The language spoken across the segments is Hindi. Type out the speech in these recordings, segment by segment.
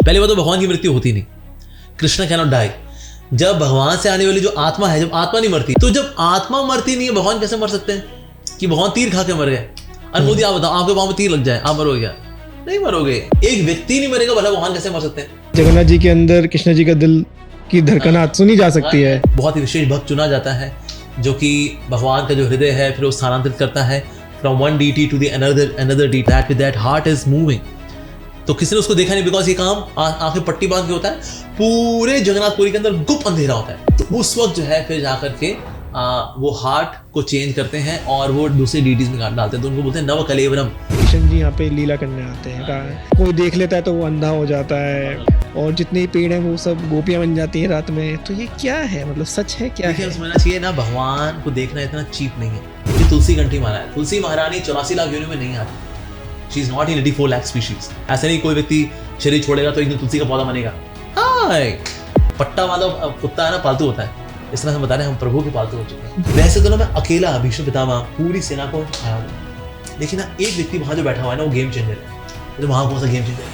पहली बात तो भगवान की मृत्यु होती नहीं, कृष्ण कैन नॉट डाई। जब भगवान से आने वाली जो आत्मा है, जब आत्मा नहीं मरती, तो जब आत्मा मरती नहीं है भगवान कैसे मर सकते हैं? कि भगवान तीर खा के मर गए। अरे मोदी आप बताओ, आपके पाँव में तीर लग जाए, आप मरोगे क्या? नहीं मरोगे। एक व्यक्ति नहीं मरेगा, भला भगवान कैसे मर सकते हैं? जगन्नाथ जी के अंदर कृष्ण जी का दिल की धड़कनाहट सुनी जा सकती है। बहुत ही विशेष भक्त चुना जाता है जो कि भगवान का जो हृदय है फिर वो स्थानांतरित करता है from one deity to the another deity, that with that heart is moving. तो किसी ने उसको देखा नहीं, बिकॉज ये काम आंखें पट्टी बांध के होता है, पूरे जगन्नाथपुरी के अंदर गुप्त अंधेरा होता है। तो उस वक्त जो है फिर जाकर के वो हार्ट को चेंज करते हैं और वो दूसरे डीटीज में डालते हैं, तो उनको बोलते हैं नव कलेवरम। कृष्ण जी यहाँ पे लीला करने आते हैं, कोई देख लेता है तो वो अंधा हो जाता है, और जितने ही पेड़ हैं वो सब गोपियां बन जाती हैं रात में। तो ये क्या है, मतलब सच है क्या है? समझना चाहिए ना, भगवान को देखना इतना चीप नहीं है। ये तुलसी घंटी मारा है, तुलसी महारानी 84 लाख योनि में नहीं आती। She is not in 84 lakh species. ऐसा नहीं कोई व्यक्ति शरीर छोड़ेगा तो एक दिन तुलसी का पौधा बनेगा। पट्टा वाला कुत्ता है ना, पालतू होता है। इस तरह हम बता रहे हैं हम प्रभु के पालतू हो चुके हैं। वैसे तो ना मैं अकेला भीष्म पितामह पूरी सेना को हरा दूं, लेकिन ना एक व्यक्ति वहां जो बैठा हुआ है ना वो गेम चेंजर है। तो वहां कौन सा गेम चेंजर है?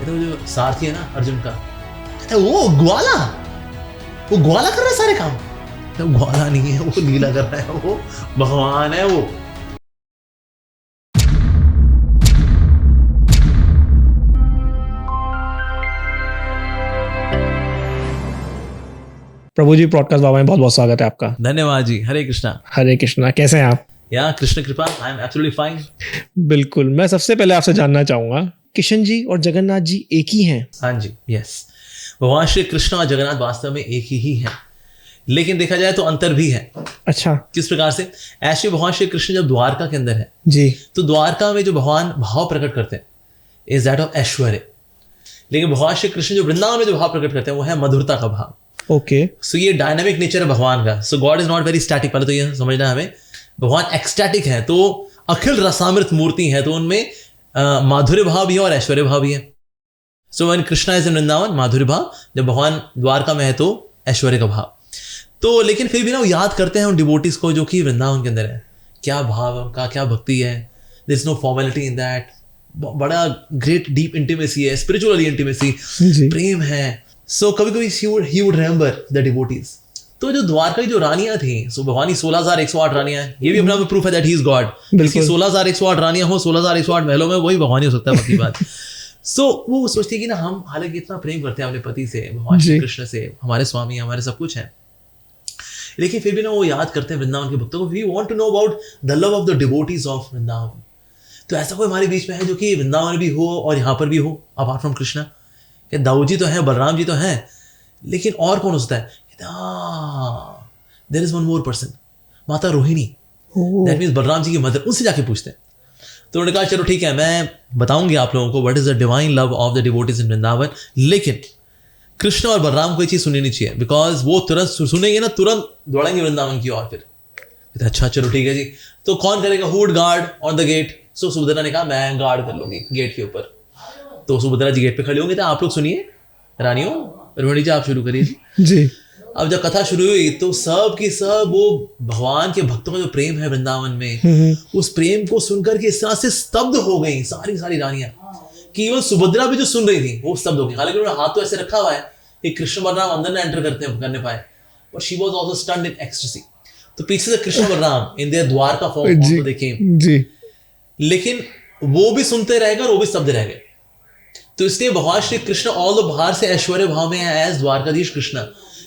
ये तो जो सारथी है ना अर्जुन का, कहता है वो ग्वाला कर रहा है सारे काम। तो ग्वाला नहीं है, वो लीला कर रहा है, वो भगवान है वो। प्रभु जी पॉडकास्ट बाबा में बहुत बहुत स्वागत है आपका। धन्यवाद जी। हरे कृष्णा। हरे कृष्णा। कैसे हैं आप? या कृष्ण कृपा, आई एम एब्सोल्युटली फाइन। बिल्कुल। मैं सबसे पहले आपसे जानना चाहूंगा, कृष्ण जी और जगन्नाथ जी एक ही हैं? हाँ जी, यस। भगवान श्री कृष्ण और जगन्नाथ वास्तव में एक ही हैं, लेकिन देखा जाए तो अंतर भी है। अच्छा, किस प्रकार से? ऐसे भगवान श्री कृष्ण जब द्वारका के अंदर है जी, तो द्वारका में जो भगवान भाव प्रकट करते हैं इज दैट ऑफ ऐश्वर्य, लेकिन भगवान श्री कृष्ण जो वृंदावन में जो भाव प्रकट करते हैं वो है मधुरता का भाव। ओके। सो ये डायनामिक नेचर है भगवान का। So God is not very static. पहले तो ये समझना है हमें, भगवान एक्सटैटिक है, तो अखिल रसामृत मूर्ति है, तो उनमें माधुर्य भाव भी है और ऐश्वर्य भाव भी है। So when Krishna is in Vrindavan माधुर्य भाव, जब भगवान द्वारका में है तो ऐश्वर्य का भाव। तो लेकिन फिर भी ना वो याद करते हैं उन डिवोटीज को जो कि वृंदावन के अंदर है। क्या भाव है उनका, क्या भक्ति है। There is no formality in that. बड़ा ग्रेट डीप इंटीमेसी है, स्पिरिचुअल इंटीमेसी, प्रेम है। सो कभी कभी he would remember the devotees। तो जो द्वारका की जो रानियां थी, सो भगवान की 16,108 रानियां, ये भी अपना प्रूफ है दैट ही इज गॉड। इसकी 16,108 रानियां हो, 16,108 महलों में, वही भगवान ही हो सकता है, बाकी बात। सो वो सोचती है कि ना हम हालांकि इतना प्रेम करते हैं अपने पति से, भगवान श्री कृष्ण से, हमारे स्वामी हमारे सब कुछ है, लेकिन फिर भी ना वो याद करते हैं वृंदावन के भक्तों को। We want to know about the love of the devotees of Vrindavan. तो ऐसा कोई हमारे बीच में है जो कि वृंदावन भी हो और यहाँ पर भी हो, अपार्ट फ्रॉम कृष्णा? दाऊद जी तो हैं, बलराम जी तो हैं, लेकिन और कौन होता है? There is one more person, Mata Rohini, that means Balram ji की मदर। उनसे जाके पूछते हैं। तो उन्होंने कहा चलो ठीक है, मैं बताऊंगी आप लोगों को what is the divine love of the devotees in Vrindavan, लेकिन कृष्ण और बलराम को ये चीज सुननी नहीं चाहिए, बिकॉज वो तुरंत सुनेंगे ना, तुरंत दौड़ेंगे वृंदावन की ओर। फिर अच्छा चलो ठीक है जी, तो कौन करेगा? Who would guard on the gate? So Subhadra ने कहा मैं गार्ड कर लूंगी गेट के ऊपर। तो सुभद्रा जी गेट पे खड़ी होंगे। तो आप लोग सुनिए रानियों, रोहिणी जी आप शुरू करिए जी। अब जब कथा शुरू हुई तो सब की सब वो भगवान के भक्तों का जो प्रेम है वृंदावन में, उस प्रेम को सुनकर के इस तरह से स्तब्ध हो गई सारी रानियां कि वो सुभद्रा भी जो सुन रही थी वो स्तब्ध हो गई। हालांकि उन्होंने हाथ तो ऐसे रखा हुआ है कि कृष्ण बलराम अंदर ना एंटर करने पाए, but she was also stunned in ecstasy. तो पीछे से Krishna Balaram in their Dwarka form also they came जी, लेकिन वो भी सुनते रह गए और वो भी स्तब्ध रह गए। तो इसलिए भगवान श्री कृष्ण ऑल द बाहर से ऐश्वर्य भाव में है एज द्वारकाधीश कृष्ण,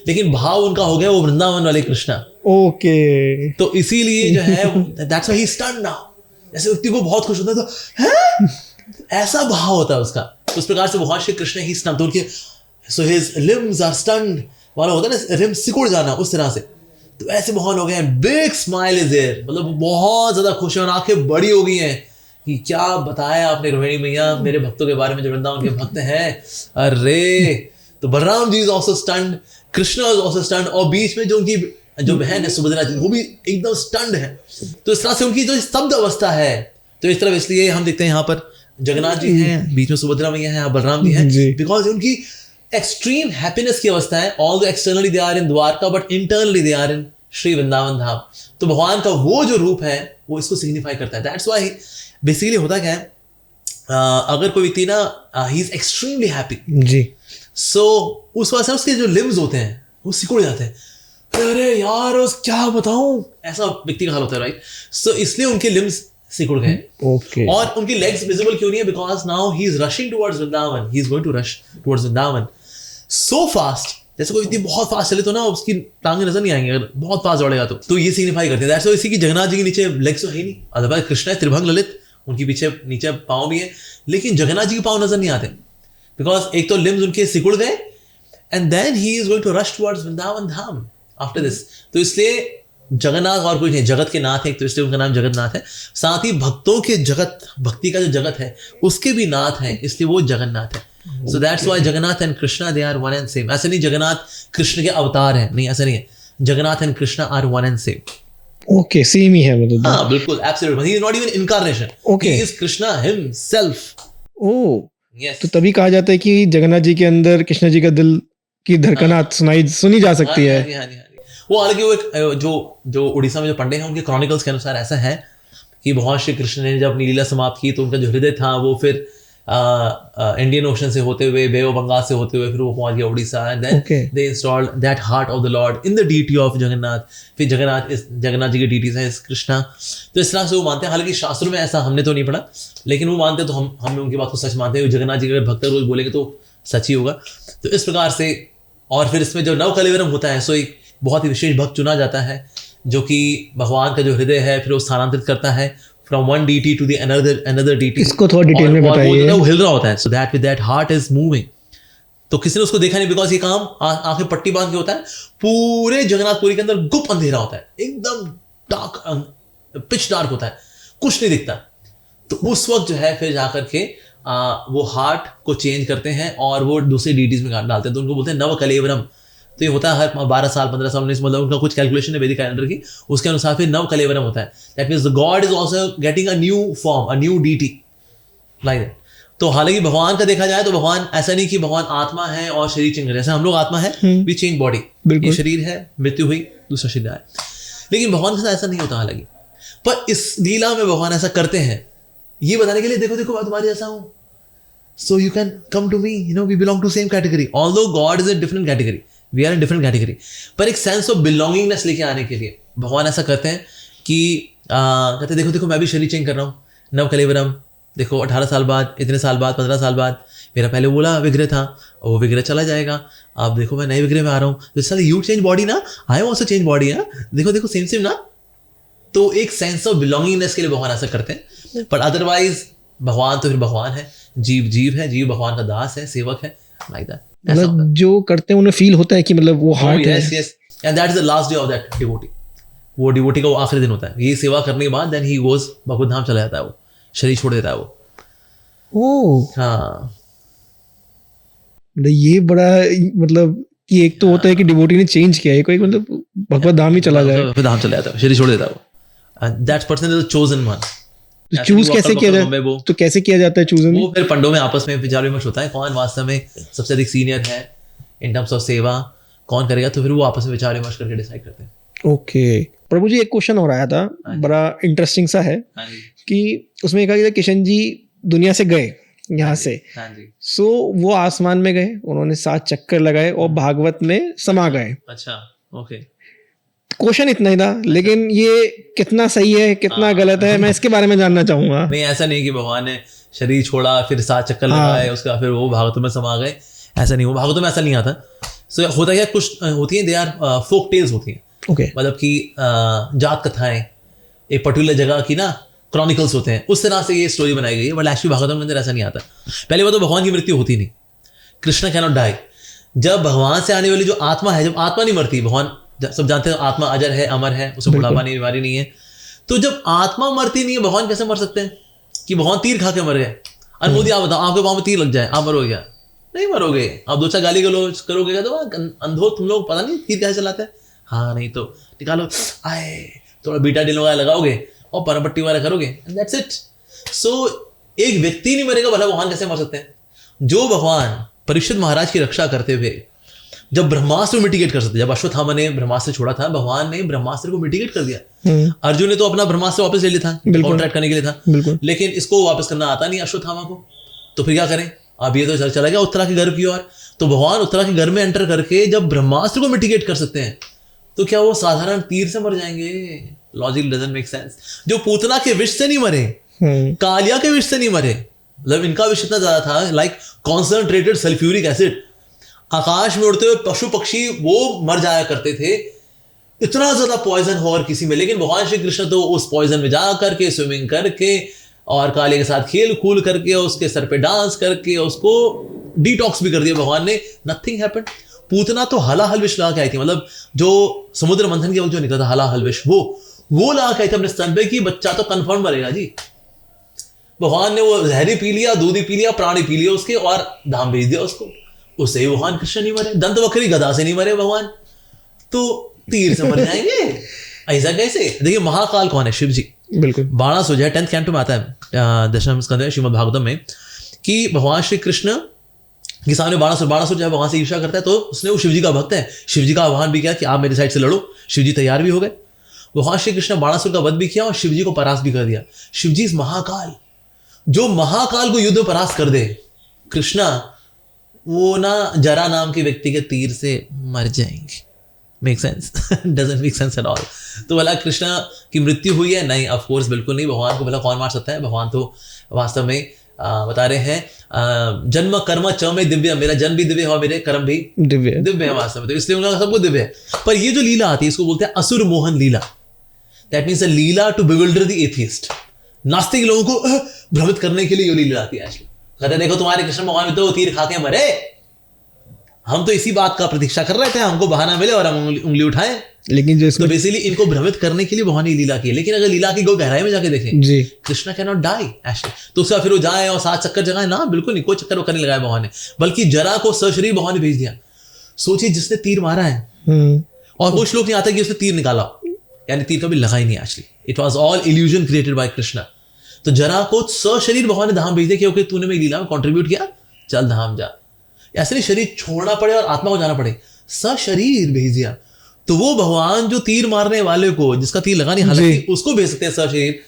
लेकिन भाव उनका हो गया वो वृंदावन वाले कृष्ण। ओके। तो इसीलिए जो है that's why he stunned now. जैसे व्यक्ति को बहुत खुश होता है तो हैं? ऐसा भाव होता है उसका। उस प्रकार से भगवान श्री कृष्ण ही स्टन्ड, तो उनके so his limbs are stunned वाला होता है ना, रिम सिकुड़ जाना, उस तरह से। तो ऐसे भगवान हो गए हैं। बिग स्माइल इज देयर, मतलब बहुत ज्यादा खुश है और आंखें बड़ी हो गई हैं कि क्या बताया आपने रोहिणी मैया मेरे भक्तों के बारे में जो वृंदावन के भक्त हैं। अरे तो Balram ji is also stunned, Krishna is also stunned, और बीच में जो उनकी जो बहन है सुभद्रा जी वो भी एकदम स्टन्ड है। तो इस तरह से उनकी जो स्तब्ध अवस्था है, तो इस तरह इसलिए हम देखते हैं यहाँ पर जगन्नाथ जी हैं, बीच में सुभद्रा मैया है, बलराम जी हैं, बिकॉज उनकी एक्सट्रीम हैप्पीनेस की अवस्था है। All the externally they are in Dwarka but internally they are in Shri Vrindavan Dham. तो भगवान का वो जो रूप है वो इसको सिग्निफाई करता है। दैट्स व्हाई बेसिकली होता क्या है, अगर कोई व्यक्ति ना ही इज एक्सट्रीमली हैप्पी, जी सो उस वजह से उसके जो लिम्स होते हैं वो सिकुड़ जाते हैं, अरे यार उस क्या बताऊं, ऐसा व्यक्ति का हाल होता है, राइट। सो इसलिए उनके लिम्स सिकुड़ गए। ओके और उनकी लेग्स विजिबल क्यों नहीं है? Because now he is rushing towards Vrindavan, he is going to rush towards Vrindavan so fast. जैसे कोई व्यक्ति बहुत फास्ट चले तो ना उसकी टांगे नजर नहीं आएंगे, अगर बहुत फास्ट दौड़ेगा तो ये सिग्निफाई करते हैं। दैट्स व्हाई इसी की जगन्नाथ जी के नीचे लेग्स तो है नहीं, अदरवाइज कृष्ण है त्रिभंग ललित, उनके पीछे नीचे पाँव भी है, लेकिन जगन्नाथ जी के पाँव नजर नहीं आते, बिकॉज एक तो लिम्स उनके सिकुड़ गए, and then he is going to rush towards Vrindavan Dham after this. तो इसलिए जगन्नाथ और कोई नहीं, जगत के नाथ है, तो इसलिए उनका नाम जगन्नाथ है। साथ ही भक्तों के जगत, भक्ति का जो जगत है उसके भी नाथ है, इसलिए वो जगन्नाथ है। So that's why Jagannath and Krishna they are one and same. ऐसा नहीं जगन्नाथ कृष्ण के अवतार है, नहीं ऐसा नहीं है, Jagannath and Krishna are one and same. Okay same ही है मतलब। हाँ बिल्कुल, absolutely, he is not even incarnation, Okay. He is Krishna himself. Oh yes, तो तभी कहा जाता है कि जगन्नाथ जी के अंदर कृष्ण जी का दिल की धड़कनात सुनी जा सकती है। वो हालांकि वो एक जो उड़ीसा में जो पंडे हैं उनके क्रॉनिकल्स के अनुसार ऐसा है कि भगवान श्री कृष्ण ने जब अपनी लीला समाप्त की तो उनका जो हृदय था वो फिर इंडियन ओशन से होते हुए, बे ऑफ बंगाल से होते हुए फिर वो पहुंच गया Orissa, and then they installed that heart of the lord in the deity of Jagannath. फिर जगन्नाथ जी की डीटीज हैं इस कृष्णा, तो इस तरह से वो मानते हैं। हालांकि शास्त्रों में ऐसा हमने तो नहीं पढ़ा, लेकिन वो मानते, तो हम उनकी बात को सच मानते हैं। जगन्नाथ जी के भक्त रोज बोलेंगे तो सच ही होगा। तो इस प्रकार से, और फिर इसमें जो नव कलेवरम होता है, सो एक बहुत ही विशेष भक्त चुना जाता है जो कि भगवान का जो हृदय है फिर वो स्थानांतरित करता है from one deity to the another deity. इसको थोड़ा डिटेल में बताइए। वो हिल रहा होता है, so that with that heart is moving. तो किसी ने उसको देखा नहीं, बिकॉज ये काम आंखें पट्टी बांध के होता है, पूरे जगन्नाथपुरी के अंदर गुप्त अंधेरा होता है, एकदम डार्क, पिच डार्क होता है, कुछ नहीं दिखता। तो उस वक्त जो है फिर जाकर के वो हार्ट को चेंज करते हैं और वो दूसरे डीटीज में डालते हैं, तो उनको बोलते हैं नव कलेवरम। तो ये होता है हर 12 साल 15 साल 19, मतलब उनका कुछ कैलकुलेशन है वैदिक कैलेंडर की, उसके अनुसार फिर नव कलेवरम होता है। That means the god is also getting a new form, a new deity, like that. तो हालांकि भगवान का देखा जाए तो भगवान ऐसा नहीं कि भगवान आत्मा है और शरीर चेंज, जैसे हम लोग आत्मा है, वी चेंज बॉडी, ये शरीर है, मृत्यु हुई, दूसरा शरीर आया, लेकिन भगवान के साथ ऐसा नहीं होता। हालांकि पर इस लीला में भगवान ऐसा करते हैं ये बताने के लिए, देखो देखो मैं तुम्हारे जैसा हूं, so you can come to me, we belong to same category, although God is a different category, we are in different category, पर एक सेंस ऑफ बिलोंगिंगनेस लेके आने के लिए भगवान ऐसा करते हैं कि कहते देखो देखो मैं भी शरीर चेंज कर रहा हूँ, नव कलेवरम, देखो 18 साल बाद, इतने साल बाद, 15 साल बाद मेरा पहले बोला विग्रह था, और वो विग्रह चला जाएगा, अब देखो मैं नए विग्रह में आ रहा हूँ, तो सर यू चेंज बॉडी ना, आई ऑल्सो चेंज बॉडी, देखो देखो सेम सेम ना। तो एक सेंस ऑफ बिलोंगिंगनेस के लिए भगवान ऐसा करते हैं, पर अदरवाइज भगवान तो फिर भगवान है, जीव है, जीव भगवान का दास है, सेवक है, लाइक दैट। मतलब जो करते हैं उन्हें फील होता है कि मतलब वो हार्ट है। Yes yes, and that is the last day of that devotee. वो डिवोटी का वो आखिरी दिन होता है, ये सेवा करने के बाद देन ही गोज भगवत धाम चला जाता है, वो शरीर छोड़ देता है वो। ओह हाँ, ये बड़ा मतलब कि एक तो होता है कि डिवोटी ने चेंज किया है, कोई मतलब भगवत धाम ही चला जाए, भगवत धाम चला जाता है, शरीर छोड़ देता है वो, and that person is the chosen one. तो चूज कैसे किया जाए, तो कैसे किया जाता है चूजन? वो फिर पंडों में आपस में विचार विमर्श होता है, कौन वास्तव में सबसे अधिक सीनियर है इन टर्म्स ऑफ सेवा, कौन करेगा, तो फिर वो आपस में विचार विमर्श करके डिसाइड करते हैं। ओके, पर मुझे एक क्वेश्चन हो रहा था, बड़ा इंटरेस्टिंग सा है कि उसमें कहा कि किशन जी दुनिया से गए यहाँ से, सो वो आसमान में गए, उन्होंने 7 चक्कर लगाए और भागवत में समा गए। अच्छा, ओके। क्वेश्चन इतना ही था, लेकिन ये कितना सही है कितना गलत है, मैं इसके बारे में जानना चाहूंगा। नहीं, ऐसा नहीं कि भगवान ने शरीर छोड़ा फिर 7 चक्कर लगाए उसका फिर वो भागवतों में समा गए, ऐसा नहीं, वो भागवतों में ऐसा नहीं आता। सो होता क्या, कुछ होती हैं, दे आर फोक टेल्स होती हैं, ओके, मतलब कि जात कथाएं, एक पर्टिकुलर जगह की ना क्रॉनिकल्स होते हैं, उस तरह से ये स्टोरी बनाई गई है, बट एक्चुअली भागवतों के अंदर ऐसा नहीं आता। पहले बात तो भगवान की मृत्यु होती नहीं, कृष्ण कैन नॉट डाई। जब भगवान से आने वाली जो आत्मा है, जब आत्मा नहीं मरती, भगवान सब जानते हैं आत्मा अजर है, अमर है, उसमें बुढ़ापा नहीं, बीमारी नहीं है, तो जब आत्मा मरती नहीं है भगवान कैसे मर सकते हैं? कि भगवान तीर खा के मर गए, और मोदी आप बताओ आपके पाँव में तीर लग जाए, आप मरोगे क्या? नहीं मरोगे। आप 2 4 गाली गलौज करोगे क्या, तो अंधो तुम लोग पता नहीं तीर कैसे चलाते हैं, हाँ नहीं तो निकालो, आए थोड़ा बीटा डिन वगैरह लगाओगे और परपट्टी वगैरह करोगे, एंड दैट्स इट। सो एक व्यक्ति नहीं मरेगा, भला भगवान कैसे मर सकते हैं? जो भगवान परीक्षित महाराज की रक्षा करते हुए जब ब्रह्मास्त्र को मिटिगेट कर सकते, जब अश्वत्थामा ने ब्रह्मास्त्र छोड़ा था, भगवान ने ब्रह्मास्त्र को मिटिगेट कर दिया। अर्जुन ने तो अपना ब्रह्मास्त्र वापस ले लिया था, कॉन्ट्रैक्ट करने के लिए था, लेकिन इसको वापस करना आता नहीं अश्वत्थामा को, तो फिर क्या करें? अब ये तो चला गया उत्तरा के घर की ओर। तो भगवान उत्तरा के घर में एंटर करके जब ब्रह्मास्त्र को मिटिगेट कर सकते हैं, तो क्या वो साधारण तीर से मर जाएंगे? Logic doesn't make sense. जो पूतना के विष से नहीं मरे, कालिया के विष से नहीं मरे, मतलब इनका विष इतना ज्यादा था, लाइक कॉन्संट्रेटेड सल्फ्यूरिक एसिड, आकाश में उड़ते हुए पशु पक्षी वो मर जाया करते थे, इतना ज्यादा पॉइजन हो और किसी में। लेकिन भगवान श्री कृष्ण तो उस पॉइजन में जा करके स्विमिंग करके और काले के साथ खेल कूल करके उसके सर पे डांस करके उसको डिटॉक्स भी कर दिया भगवान ने, नथिंग हैपेंड। पूतना तो हलाहल विष लगा के आई थी, मतलब जो समुद्र मंथन के वक्त जो निकला था हलाहल विष, वो लगा के आई थी अपने स्तन पे कि बच्चा तो कंफर्म मरेगा जी। भगवान ने वो जहरी पी लिया, दूध ही पी लिया, प्राणी पी लिया उसके और धाम भेज दिया उसको। उससे ही भगवान कृष्ण नहीं मरे, दंत वक्री गदा से नहीं मरे भगवान, तो तीर से मर जाएंगे? ऐसा कैसे? देखिए महाकाल कौन है? शिव जी। बिल्कुल। बाणासुर जो है 10th कैंटो में आता है दशम स्कंद में श्रीमद् भागवतम में, कि भगवान श्री कृष्ण के सामने बाणासुर जो है भगवान से ईर्ष्या करता है, तो उसने वो शिव जी का भक्त है, शिव जी का आह्वान भी किया कि आप मेरी साइड से लड़ो। शिव जी तैयार भी हो गए, भगवान श्री कृष्ण बाणासुर का वध भी किया और शिव जी को परास्त भी कर दिया। शिव जी इस महाकाल, जो महाकाल को युद्ध में परास्त कर दे, कृष्णा वो ना जरा नाम के व्यक्ति के तीर से मर जाएंगे। Make sense? Doesn't make sense at all. तो भला कृष्णा की मृत्यु हुई है? नहीं, ऑफ कोर्स बिल्कुल नहीं। भगवान को भला कौन मार सकता है? भगवान तो वास्तव में बता रहे हैं जन्म कर्म च में दिव्य, मेरा जन्म भी दिव्य है, मेरे कर्म भी दिव्य है वास्तव में, तो इसलिए उनका सब कुछ दिव्य है। पर ये जो लीला आती है इसको बोलते हैं असुर मोहन लीला। That means a lila to bewilder the atheist. नास्तिक लोगों को भ्रमित करने के लिए ये लीला आती है। कहते देखो तुम्हारे कृष्ण भगवान तो तीर खा के मरे, हम तो इसी बात का प्रतीक्षा कर रहे थे, हमको बहाना मिले और हम उंगली उठाएं। लेकिन जो तो बेसिकली इनको भ्रमित करने के लिए भगवान ने लीला की। लेकिन अगर लीला की गहराई में जाके देखें जी, Krishna can not die actually, तो उसका फिर वो जाए और 7 चक्कर जगाए ना, बिल्कुल नहीं, कोई चक्कर वो करने लगाया भगवान ने, बल्कि जरा को सशरीर भगवान ने भेज दिया। सोचिए जिसने तीर मारा है, और कुछ लोग नहीं आता कि उसने तीर निकाला, यानी तीर कभी लगा ही नहीं actually, it was all illusion created by Krishna. तो जरा को सशरीर भगवान ने धाम भेज दिया क्योंकि तूने मेरी लीला में कॉन्ट्रीब्यूट किया, चल धाम जा। ऐसे नहीं शरीर छोड़ना पड़े और आत्मा को जाना पड़े, सशरीर भेज दिया। तो वो भगवान जो तीर मारने वाले को, जिसका तीर लगा नहीं हालांकि, उसको भेज सकते हैं सशरीर।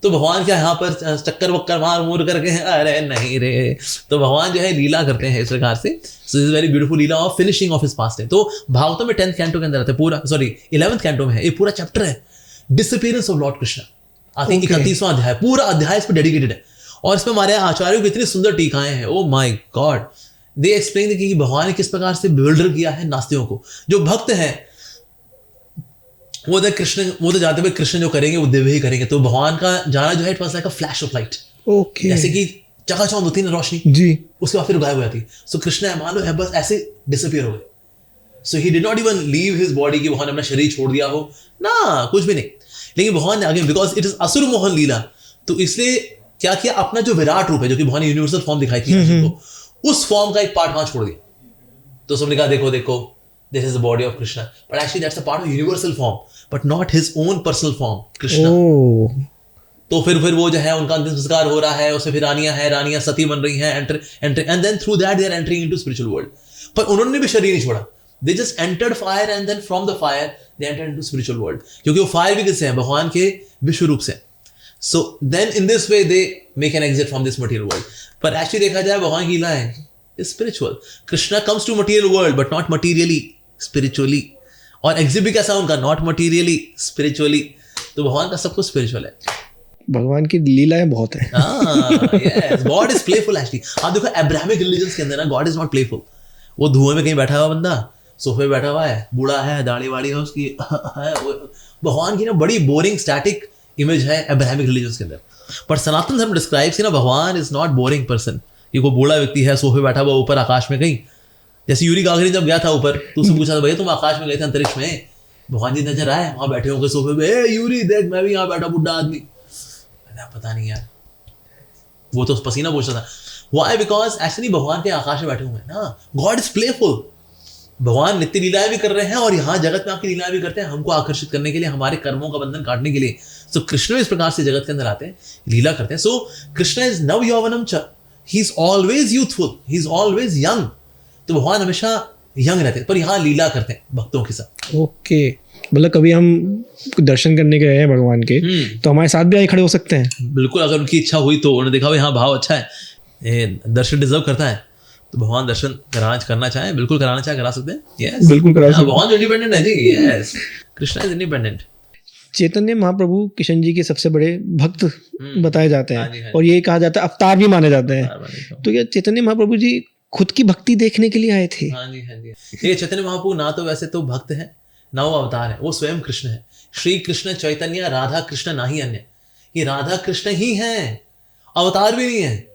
तो भगवान क्या यहाँ पर चक्कर वक्कर मार मूर करके, अरे नहीं रे, तो भगवान जो है लीला करते हैं इस प्रकार से। So this is very beautiful Leela of finishing of his past है। तो भागवतम में 10th कैंटो के अंदर आता है पूरा, सॉरी 11th कैंटो में है, ये पूरा चैप्टर है disappearance of lord Krishna. I think 31वां अध्याय, पूरा अध्याय इस पर डेडिकेटेड है। और इसमें हमारे आचार्यों की इतनी सुंदर टीकाएं हैं, oh my God. They explain कि भगवान ने किस प्रकार से बिल्डर किया है नास्तिकों को। जो भक्त हैं वो तो कृष्ण, वो तो जाते हुए कृष्ण जो करेंगे वो दिव्य ही करेंगे। तो भगवान का जाना जो है it was like a flash of light, okay, जैसे कि चकाचौंध होती है रोशनी जी, उसके बाद फिर गायब हो जाती। सो कृष्ण है मान लो है बस ऐसे डिसअपीयर हो गए। So he did not even leave his body, कि भगवान ने अपना शरीर छोड़ दिया हो ना, कुछ भी नहीं। लेकिन भगवान ने आगे, बिकॉज इट इज असुर मोहन लीला, तो इसलिए क्या किया, अपना जो विराट रूप है, जो कि भगवान ने यूनिवर्सल फॉर्म दिखाई थी को, उस फॉर्म का एक पार्ट वहां छोड़ दिया। तो सबने कहा देखो देखो this is the body of Krishna, but actually that's a part of universal form but not his own personal form Krishna. तो फिर वो जो है उनका अंतिम संस्कार हो रहा है, उसमें फिर रानियां सती बन रही हैं, enter and then through that they are entering into spiritual world. पर उन्होंने भी शरीर नहीं छोड़ा, they just entered fire and then from the fire they entered into spiritual world, क्योंकि वो फायर भी किससे है, भगवान के विश्व रूप से। So then in this way they make an exit from this material world. पर एक्चुअली देखा जाए भगवान की लीला है spiritual. Krishna comes to material world but not materially, spiritually. और एग्जिट भी कैसा उनका, नॉट मटेरियली, स्पिरिचुअली। तो भगवान का सब कुछ स्पिरिचुअल है। भगवान की लीलाएं बहुत है। Yes, God is playful actually. आप देखो अब्राहमिक रिलीजन्स के अंदर ना गॉड इज नॉट प्लेफुल। वो धुएं में कहीं बैठा हुआ बंदा, सोफे पे बैठा हुआ है, बूढ़ा है, दाढ़ी वाड़ी है उसकी, भगवान की ना बड़ी बोरिंग स्टैटिक इमेज है अब्राहमिक रिलीजन्स के अंदर। पर सनातन धर्म डिस्क्राइब्स ना भगवान इज नॉट बोरिंग पर्सन, कि कोई बूढ़ा व्यक्ति है सोफे बैठा हुआ ऊपर आकाश में कहीं। जैसे यूरी गागरी जब गया था ऊपर, तो उसने पूछा था भैया तुम आकाश में गए थे अंतरिक्ष में, भगवान जी नजर आए वहां बैठे होंगे सोफे पे, ए यूरी देख मैं भी यहाँ बैठा बुढ़ा आदमी। पता नहीं यार, वो तो पसीना पूछता था। व्हाई? बिकॉज एक्चुअली भगवान के आकाश में बैठे हुए हैं ना। God is playful. भगवान नित्य लीलाएं भी कर रहे हैं और यहाँ जगत में आपकी लीलाएं भी करते हैं, हमको आकर्षित करने के लिए, हमारे कर्मों का बंधन काटने के लिए। सो कृष्ण इस प्रकार से जगत के अंदर आते हैं, लीला करते हैं। सो कृष्ण इज नव यौवनम च, he is always youthful, he is always young. तो भगवान हमेशा यंग रहते हैं, पर यहाँ लीला करते हैं भक्तों के साथ। ओके, मतलब कभी हम दर्शन करने गए हैं भगवान के तो हमारे साथ भी आए खड़े हो सकते हैं? बिल्कुल, अगर उनकी इच्छा हुई तो उन्होंने देखा भाई हाँ भाव अच्छा है, ये दर्शन डिजर्व करता है, तो भगवान दर्शन करना चाहे, बिल्कुल कराना चाहे करा सकते हैं। यस, बिल्कुल करा सकते हैं। भगवान इंडिपेंडेंट है जी। Yes, Krishna is independent. Chaitanya Mahaprabhu Kishan ji के सबसे बड़े भक्त बताए जाते हैं, हाँ जी, हाँ जी। और ये कहा जाता है अवतार भी माने जाते हैं। हाँ तो क्या चैतन्य महाप्रभु जी खुद की भक्ति देखने के लिए आए थे? जी, हाँ जी। ये चैतन्य महाप्रभु ना तो वैसे तो भक्त है, ना वो अवतार है, वो स्वयं कृष्ण है। श्री कृष्ण चैतन्य राधा कृष्ण ना ही अन्य, ये राधा कृष्ण ही हैं, अवतार भी नहीं है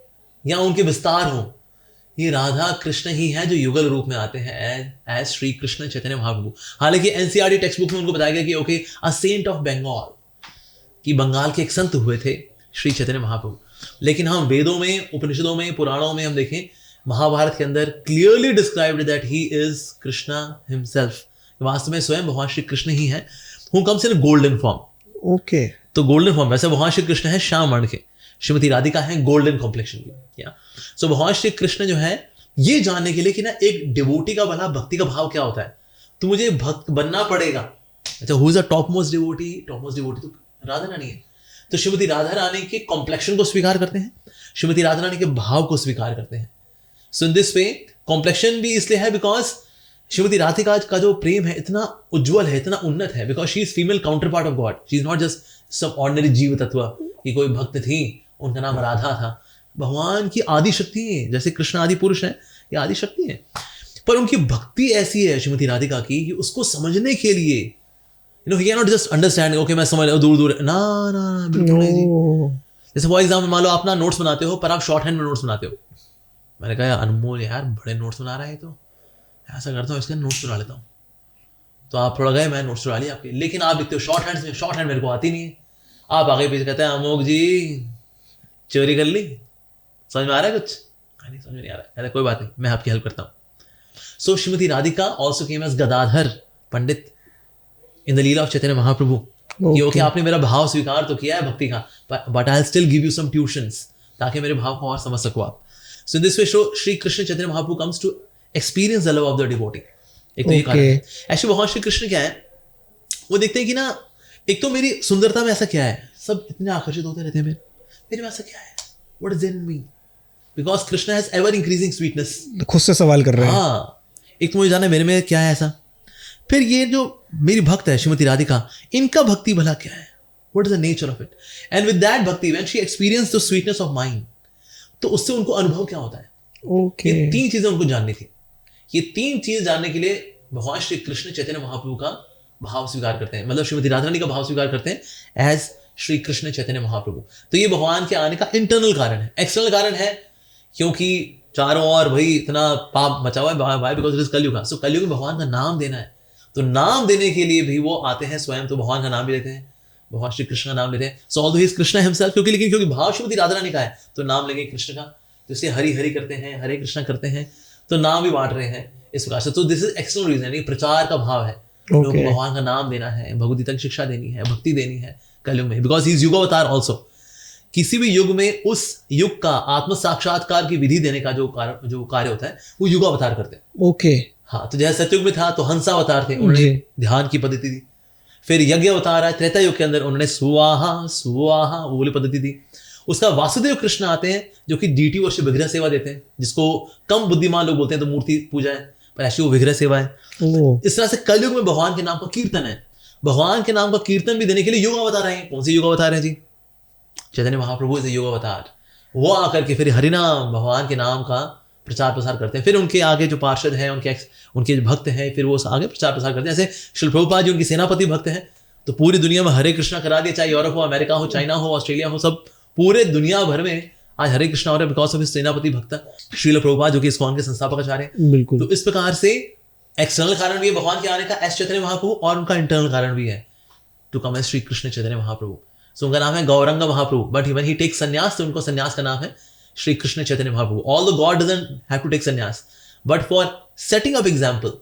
या उनके विस्तार हो, ये राधा कृष्ण ही है जो युगल रूप में आते हैं एज श्री कृष्ण चैतन्य महाप्रभु। हालांकि एनसीईआरटी टेक्स्ट बुक में उनको बताया गया कि okay a saint of Bengal, कि बंगाल के एक संत हुए थे श्री चैतन्य महाप्रभु। लेकिन हम वेदों में, उपनिषदों में, पुराणों में हम देखें, महाभारत के अंदर clearly described that he is Krishna himself, वास्तव में स्वयं भगवान श्री कृष्ण ही है, who comes in golden form. Okay, तो गोल्डन फॉर्म, वैसे भगवान श्री कृष्ण है श्याम वर्ण के, श्रीमती राधिका है गोल्डन कॉम्प्लेक्शन की। या सो भगवान श्री कृष्ण जो है, ये जानने के लिए कि ना एक डिवोटी का भला भक्ति का भाव क्या होता है, तो मुझे भक्त बनना पड़ेगा। अच्छा, who is a top most devotee? Top most devotee तो राधा रानी है। तो श्रीमती राधा रानी के कॉम्प्लेक्शन को स्वीकार करते हैं, श्रीमती राधा रानी के भाव को स्वीकार करते हैं। सो इन दिस वे कॉम्प्लेक्शन भी इसलिए है बिकॉज श्रीमती राधिका का जो प्रेम है इतना उज्जवल है, इतना उन्नत है, because she is female counter part of god. She is not just some ordinary जीव तत्व कि कोई भक्त थी, उनका नाम राधा था। भगवान की आदि शक्ति है, जैसे कृष्ण आदि पुरुष है, ये आदि शक्ति है, पर उनकी भक्ति ऐसी है श्रीमती राधिका की कि उसको समझने के लिए you know he can not just understand, okay मैं समझ दूर दूर, ना ना ना बिल्कुल नहीं जी। जैसे फॉर एग्जाम्पल मान लो आप ना नोट्स बनाते हो, पर आप शॉर्ट हैंड में नोट्स बनाते हो। मैंने कहा अनमोल यार बड़े नोट्स बना रहा है, तो ऐसा करता हूँ इसके नोट्स चुरा लेता हूँ, तो आप थोड़ा गए, मैं नोट्स चुरा लिया आपके, लेकिन आप लिखते हो शॉर्ट हैंड में, शॉर्ट हैंड मेरे को आती नहीं है। आप आगे पीछे कहते हैं अमोक जी चोरी कर ली, समझ में आ रहा है कुछ? नहीं समझ में नहीं आ रहा है, कोई बात नहीं, मैं आपकी हेल्प करता हूँ। So Shrimati Radhika also came as Gadadhar Pandit in the lila of Chaitanya Mahaprabhu. कि ओके आपने मेरा भाव स्वीकार तो किया है भक्ति का, but I will still give you some tuitions ताकि मेरे भाव को और समझ सको आप। So in this way Shri Krishna Chaitanya Mahaprabhu comes to experience the love of the devotee. एक तो ये कारण है। एक्चुअली भगवान श्री कृष्ण क्या है, वो देखते हैं कि ना एक तो मेरी सुंदरता में ऐसा क्या है, सब इतने आकर्षित होते रहते हैं मेरे में ऐसा क्या है, what is in me, because Krishna has ever increasing sweetness. खुद से सवाल कर रहे हैं। हाँ, एक तो मुझे जाना है मेरे में क्या है ऐसा, फिर ये जो मेरी भक्त है श्रीमती राधिका, इनका भक्ति भला क्या है, what is the nature of it, and with that bhakti when she experience the sweetness of mind, तो उससे उनको अनुभव क्या होता है। ओके, ये तीन चीजें उनको जाननी थी। ये तीन चीज जानने के लिए भगवान श्री कृष्ण चैतन्य महाप्रभु का भाव स्वीकार करते हैं, मतलब श्रीमती राधा रानी का भाव स्वीकार करते हैं एज श्री कृष्ण चैतन्य महाप्रभु। तो ये भगवान के आने का इंटरनल कारण है। एक्सटर्नल कारण है क्योंकि चारों ओर भाई इतना पाप मचा हुआ है, भाई बिकॉज इट इज कलयुग। सो कलयुग में भगवान का नाम देना है, तो नाम देने के लिए भी वो आते हैं स्वयं, तो भगवान का नाम भी लेते हैं, भगवान श्री कृष्ण का नाम लेते हैं। सो although he is Krishna himself, क्योंकि भाव श्रीमती राधा रानी का है तो नाम लेंगे कृष्ण का, तो इसलिए हरि हरि करते हैं, हरे कृष्ण करते हैं, तो नाम भी बांट रहे हैं इस प्रकार से। तो दिस इज एक्सटर्नल रीजन, ये प्रचार का भाव है, लोगों को भगवान का नाम देना है, भगवद्गीता की शिक्षा देनी है, भक्ति देनी है कलयुग में, बिकॉज ही इज युग अवतार ऑल्सो। किसी भी युग में उस युग का आत्म साक्षात्कार की विधि देने का जो कार्य होता है वो युग अवतार करते हैं। ओके, हाँ, तो जैसे सतयुग में था तो हंसा अवतार थे, उन्होंने ध्यान की पद्धति दी। फिर यज्ञ अवतार है त्रेता युग के अंदर, उन्होंने सुवाहा सुवाहा वो वाली पद्धति दी। उसका वासुदेव कृष्ण आते हैं जो कि डीटी वर्षिप विग्रह सेवा देते हैं, जिसको कम बुद्धिमान लोग बोलते हैं तो मूर्ति पूजा है, पर ऐसी वो विग्रह सेवा है। इस तरह से कलयुग में भगवान के नाम का कीर्तन है। भगवान के नाम का कीर्तन भी देने के लिए युग अवतार है। कौन से युग अवतार है जी? चैतन्य महाप्रभु इज युग अवतार। वो आकर के फिर हरिनाम भगवान के नाम का प्रचार प्रसार करते हैं। फिर उनके आगे जो पार्षद हैं, उनके जो भक्त हैं, फिर वो आगे प्रचार प्रसार करते हैं। जैसे श्रील प्रभुपाद जी उनके सेनापति भक्त हैं, तो पूरी दुनिया में हरे कृष्णा करा दिया, चाहे यूरोप हो, अमेरिका हो, चाइना हो, ऑस्ट्रेलिया हो, सब पूरे दुनिया भर में आज हरे कृष्णा हो रहा है बिकॉज ऑफ सेनापति भक्त श्रील प्रभुपाद जो कि इस्कॉन के संस्थापक आचार्य हैं। बिल्कुल। तो इस प्रकार से एक्सटर्नल कारण भी है भगवान के आने का एस चैतन्य महाप्रभु, और उनका इंटरनल कारण भी है to come as Shri Krishna Chaitanya Mahaprabhu. So उनका नाम है Gaurang Mahaprabhu, but when he takes sannyas तो उनको संन्यास का नाम है Shri Krishna Chaitanya Mahaprabhu. Although God doesn't have to take sannyas, but for setting up example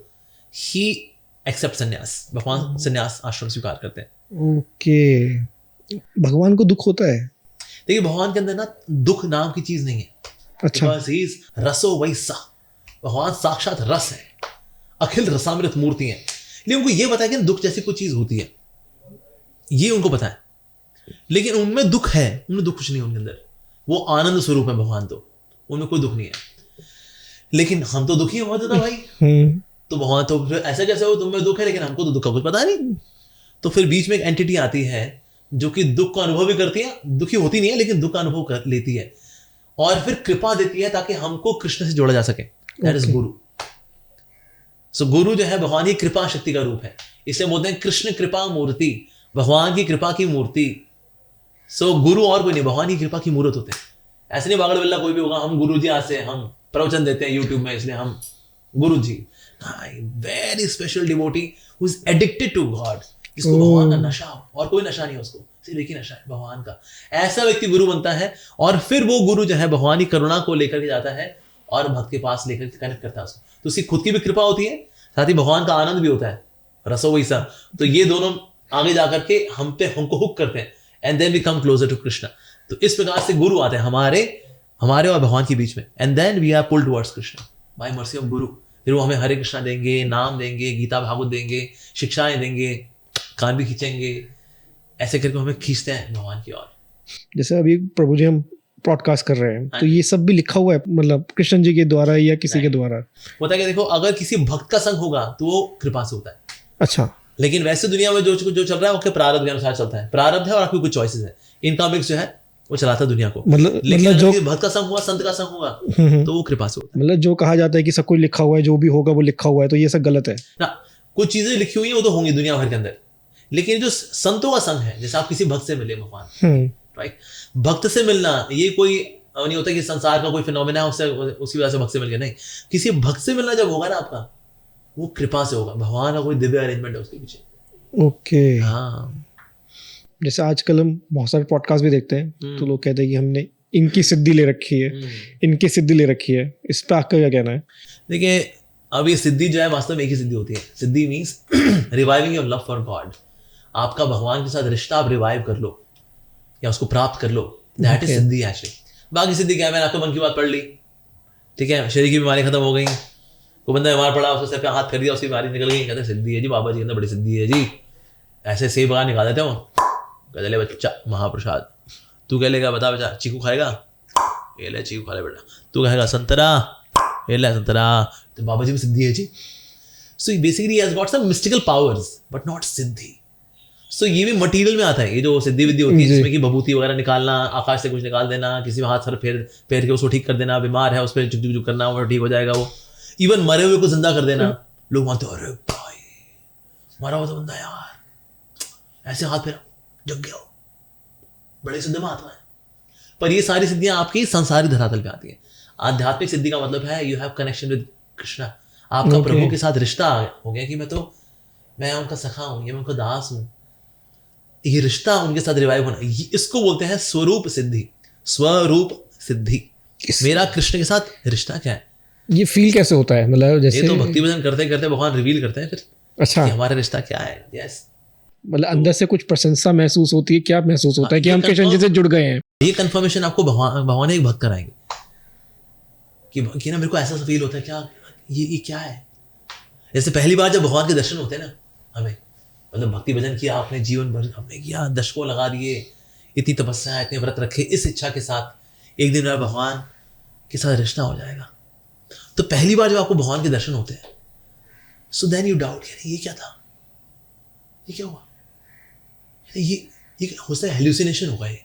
he accept sannyas. भगवान संन्यास आश्रम स्वीकार करते हैं। ओके, भगवान को दुख होता है? देखिए भगवान के अंदर ना दुख नाम की चीज नहीं है। अच्छा, बिकॉज़ ही इज रसो वैसा, भगवान साक्षात रस है। अखिल रसामृत मूर्ति हैं, लेकिन उनको ये पता है कि दुख जैसी कोई चीज होती है, ये उनको पता है, लेकिन उनमें दुख है, उनमें दुख कुछ नहीं है उनके अंदर, वो आनंद स्वरूप है भगवान, तो उनमें कोई दुख नहीं है। लेकिन हम तो दुखी बहुत ज्यादा भाई, तो भगवान तो फिर ऐसा कैसे हो, तुम्हें दुख है लेकिन हमको तो दुख का कुछ पता नहीं। तो फिर बीच में एक एंटिटी आती है जो कि दुख का अनुभव भी करती है, दुखी होती नहीं है लेकिन दुख का अनुभव कर लेती है, और फिर कृपा देती है ताकि हमको कृष्ण से जोड़ा जा सके। दैट इज गुरु। सो गुरु जो है भगवान की कृपा शक्ति का रूप है, इसे बोलते हैं कृष्ण कृपा मूर्ति, भगवान की कृपा की मूर्ति। सो गुरु और कोई नहीं, भगवान की कृपा की मूर्त होते हैं। ऐसे नहीं बागड़ बिल्ला कोई भी होगा हम गुरु जी आज से हम प्रवचन देते हैं यूट्यूब में इसलिए हम गुरु जी। Very special devotee who is addicted to God, इसको भगवान का नशा, और कोई नशा नहीं है उसको, सिर्फ एक ही नशा है भगवान का। ऐसा व्यक्ति गुरु बनता है, और फिर वो गुरु जो है भगवान की करुणा को लेकर के जाता है और भक्त के पास लेकर के कनेक्ट करता है उसको, तो उसकी खुद की भी कृपा होती है, साथ ही भगवान का आनंद भी होता है, रसो वैसा। तो ये दोनों आगे जाकर के हमको हुक करते हैं, and then we come closer to Krishna. तो इस प्रकार से गुरु आते हैं हमारे और भगवान के बीच में, and then we are pulled towards Krishna by mercy of guru. फिर वो हमें हरे कृष्णा देंगे, नाम देंगे, गीता भागवत देंगे, शिक्षाएं देंगे, कान भी खींचेंगे, ऐसे करके हमें खींचते हैं भगवान की ओर। जैसे अभी प्रभु जी हम पॉडकास्ट कर रहे हैं, तो ये सब भी लिखा हुआ है मतलब कृष्ण जी के द्वारा या किसी के द्वारा? होता है कि देखो, अगर किसी भक्त का संग होगा तो वो कृपा से होता है। अच्छा। लेकिन वैसे दुनिया में जो चल रहा है वो प्रारब्ध के अनुसार चलता है, प्रारब्ध है और आपकी कुछ चॉइसेस है, इनका मिक्स जो है वो चलाता है दुनिया को। लेकिन जो भक्त का संग हुआ, संत का संग होगा, तो वो कृपा से होता है। मतलब जो कहा जाता है कि सब कुछ लिखा हुआ है, जो भी होगा वो लिखा हुआ है, तो ये सब गलत है ना। कुछ चीजें लिखी हुई है वो तो होंगी दुनिया भर के अंदर, लेकिन जो संतों का संग है, जैसे आप किसी भक्त से मिले भगवान, राइट, भक्त से मिलना ये कोई नहीं होता कि संसार का कोई फिनोमेना है उसकी वजह से भक्त से मिल गया, नहीं। किसी भक्त से मिलना जब होगा ना आपका, वो कृपा से होगा, भगवान का कोई दिव्य अरेंजमेंट है उसके पीछे। ओके। हाँ, जैसे आजकल हम बहुत सारे पॉडकास्ट भी देखते हैं, तो लोग कहते हैं कि हमने इनकी सिद्धि ले रखी है, इनकी सिद्धि ले रखी है, इस पे आपका क्या कहना है? देखिए, अब ये सिद्धि जो है वास्तव में एक ही सिद्धि होती है। Siddhi means reviving your love for God. आपका भगवान के साथ रिश्ता आप रिवाइव कर लो या उसको प्राप्त कर लो, दैट इज सिद्धि एक्चुअली। बाकी सिद्धि क्या है, मैंने आपको मन की बात पढ़ ली, ठीक है, शरीर की बीमारी खत्म हो गई, कोई बंदा बीमार पड़ा, उसके सर पे हाथ कर दिया, उसकी बीमारी निकल गई, कहते सिद्धि है जी, बाबा जी के अंदर बड़ी सिद्धि है जी। ऐसे सेब बाहर निकाल देते हो, कहते ले बच्चा महाप्रसाद, तू कह लेगा बता बच्चा चीकू खाएगा, ये ले चीकू खा ले बेटा, तू कहेगा संतरा, ये ले संतरा, तो बाबा जी में सिद्धि है जी। So basically he has got some mystical powers but not siddhi. सो ये भी मटेरियल में आता है, ये जो सिद्धि विद्धि होती है जिसमें कि भभूति वगैरह निकालना, आकाश से कुछ निकाल देना, किसी में हाथ सर फेर के उसको ठीक कर देना, बीमार है उस पर चुक चुक करना, वो ठीक हो जाएगा। वो इवन मरे हुए को जिंदा कर देना, लोग मानते हैं अरे भाई मरा हुआ तो बंदा यार, ऐसे हाथ फेरा जग गया, बड़े सिद्ध महात्मा है। पर ये सारी सिद्धियां आपकी संसारी धरातल पे आती है। आध्यात्मिक सिद्धि का मतलब है you have connection with Krishna, आपका प्रभु के साथ रिश्ता हो गया कि मैं उनका सखा हूं, ये मैं उनका दास हूं, ये रिश्ता उनके साथ रिवाइव होना, इसको बोलते हैं स्वरूप सिद्धि। स्वरूप सिद्धि, मेरा कृष्ण के साथ रिश्ता क्या है, ये फील कैसे होता है? मतलब जैसे ये तो भक्ति भजन करते करते भगवान रिवील करते हैं फिर। अच्छा, कि हमारा रिश्ता क्या है। यस, मतलब अंदर से कुछ प्रशंसा महसूस होती है, क्या महसूस होता है कि हम कृष्ण जी से जुड़ गए हैं? ये कंफर्मेशन आपको भगवान एक भक्त कराएंगे कि ना मेरे को ऐसा फील होता है, क्या ये क्या है। जैसे पहली बार जब भगवान के दर्शन होते हैं ना हमें, मतलब भक्ति भजन किया आपने, जीवन भर आपने किया, दशकों लगा दिए, इतनी तपस्या, इतने व्रत रखे, इस इच्छा के साथ एक दिन मेरा भगवान के साथ रिश्ता हो जाएगा। तो पहली बार जब आपको भगवान के दर्शन होते हैं, सो देन यू डाउट, ये क्या था, ये क्या हुआ, ये हो सकता है हेल्यूसिनेशन होगा ये,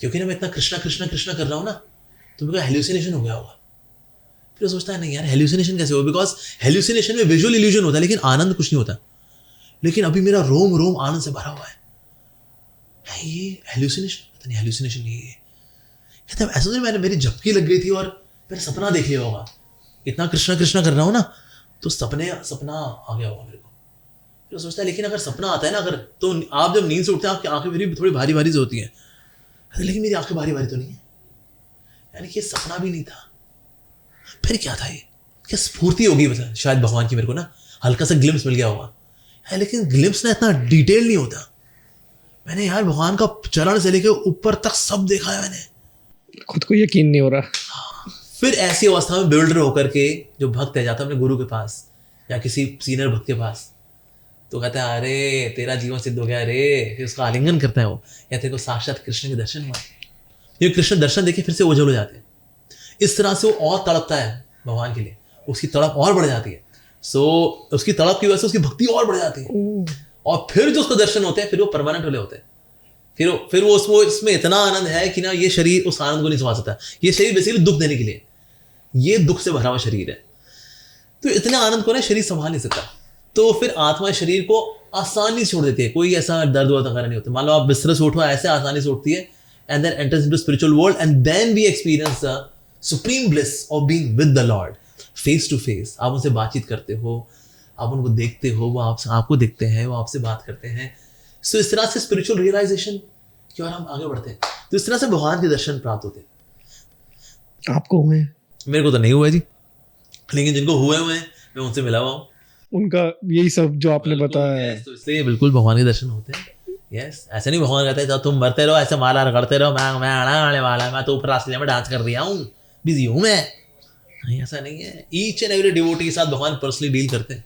क्योंकि ना मैं इतना कृष्णा कृष्णा कृष्णा कर रहा हूँ ना, तो मेरे को हेल्यूसिनेशन हो गया होगा। फिर सोचता है नहीं यार हेल्यूसिनेशन कैसे हो, बिकॉज हेल्यूसिनेशन में विजुअल इल्यूजन होता है लेकिन आनंद कुछ नहीं होता। लेकिन अभी मेरा रोम रोम आनंद से भरा हुआ है, ये हेल्यूसिनेशन, पता नहीं हेल्यूसिनेशन नहीं है। कहते हैं ऐसा तो मेरी झपकी लग गई थी और मैंने सपना देख लिया होगा, इतना कृष्णा कृष्णा कर रहा हूँ ना, तो सपना आ गया होगा मेरे को। फिर सोचता है लेकिन अगर सपना आता है ना, अगर तो आप जब नींद से उठते हैं आपकी आंखें मेरी थोड़ी भारी भारी से होती हैं, लेकिन मेरी आंखें भारी भारी तो नहीं है, यानी कि ये सपना भी नहीं था। फिर क्या था, ये क्या स्फूर्ति होगी मतलब शायद भगवान की, मेरे को ना हल्का सा ग्लिम्स मिल गया होगा, लेकिन ग्लिम्स ना इतना डिटेल नहीं होता। मैंने यार भगवान का चरण से लेकर ऊपर तक सब देखा है, मैंने खुद को यकीन नहीं हो रहा। फिर ऐसी अवस्था में बिल्डर होकर के जो भक्त है जाता है अपने गुरु के पास, या किसी सीनियर भक्त के पास, तो कहता है अरे तेरा जीवन सिद्ध हो गया रे, फिर उसका आलिंगन करता है वो, या तेरे को साक्षात कृष्ण के दर्शन हुआ। ये कृष्ण दर्शन देखे फिर से ओझल हो जाते हैं। इस तरह से वो और तड़पता है भगवान के लिए, उसकी तड़प और बढ़ जाती है। सो उसकी तड़प की वजह से उसकी भक्ति और बढ़ जाती है, और फिर जो उसको दर्शन होते हैं फिर वो परमानेंट होले होते हैं। फिर वो इसमें इतना आनंद है कि ना ये शरीर उस आनंद को नहीं समझ सकता। ये शरीर बेसिकली दुख देने के लिए, ये दुख से भरा हुआ शरीर है, तो इतने आनंद को ना शरीर संभाल नहीं सकता। तो फिर आत्मा शरीर को आसानी से छोड़ देती है, कोई ऐसा दर्द वर्द वगैरह नहीं होता। मान लो आप बिस्तर से उठो, ऐसे आसानी से उठती है, and then enters into spiritual world, and then we experience the supreme bliss of being with the lord face to face. आप उनसे बातचीत करते हो, आप उनको देखते हो, वो आपको देखते हैं, वो आपसे बात करते हैं। सो इस तरह से स्पिरिचुअल रियलाइजेशन की ओर हम आगे बढ़ते हैं। तो इस तरह से भगवान के दर्शन प्राप्त होते हैं। आपको हुए? मेरे को तो नहीं हुआ जी, लेकिन जिनको हुए हैं मैं उनसे मिला हुआ हूँ, उनका यही सब जो आपने बताया है। तो इसलिए बिल्कुल भगवान के दर्शन होते हैं। यस, ऐसे नहीं भगवान कहते हैं तुम मरते रहो, ऐसे माला रगड़ते रहो, मैं आने वाला, मैं तो ऊपर रास्ते में डांस कर दिया हूँ, बिजी हूँ मैं। नहीं, ऐसा नहीं है। ईच एंड एवरी डिवोटी के साथ भगवान पर्सनली डील करते हैं,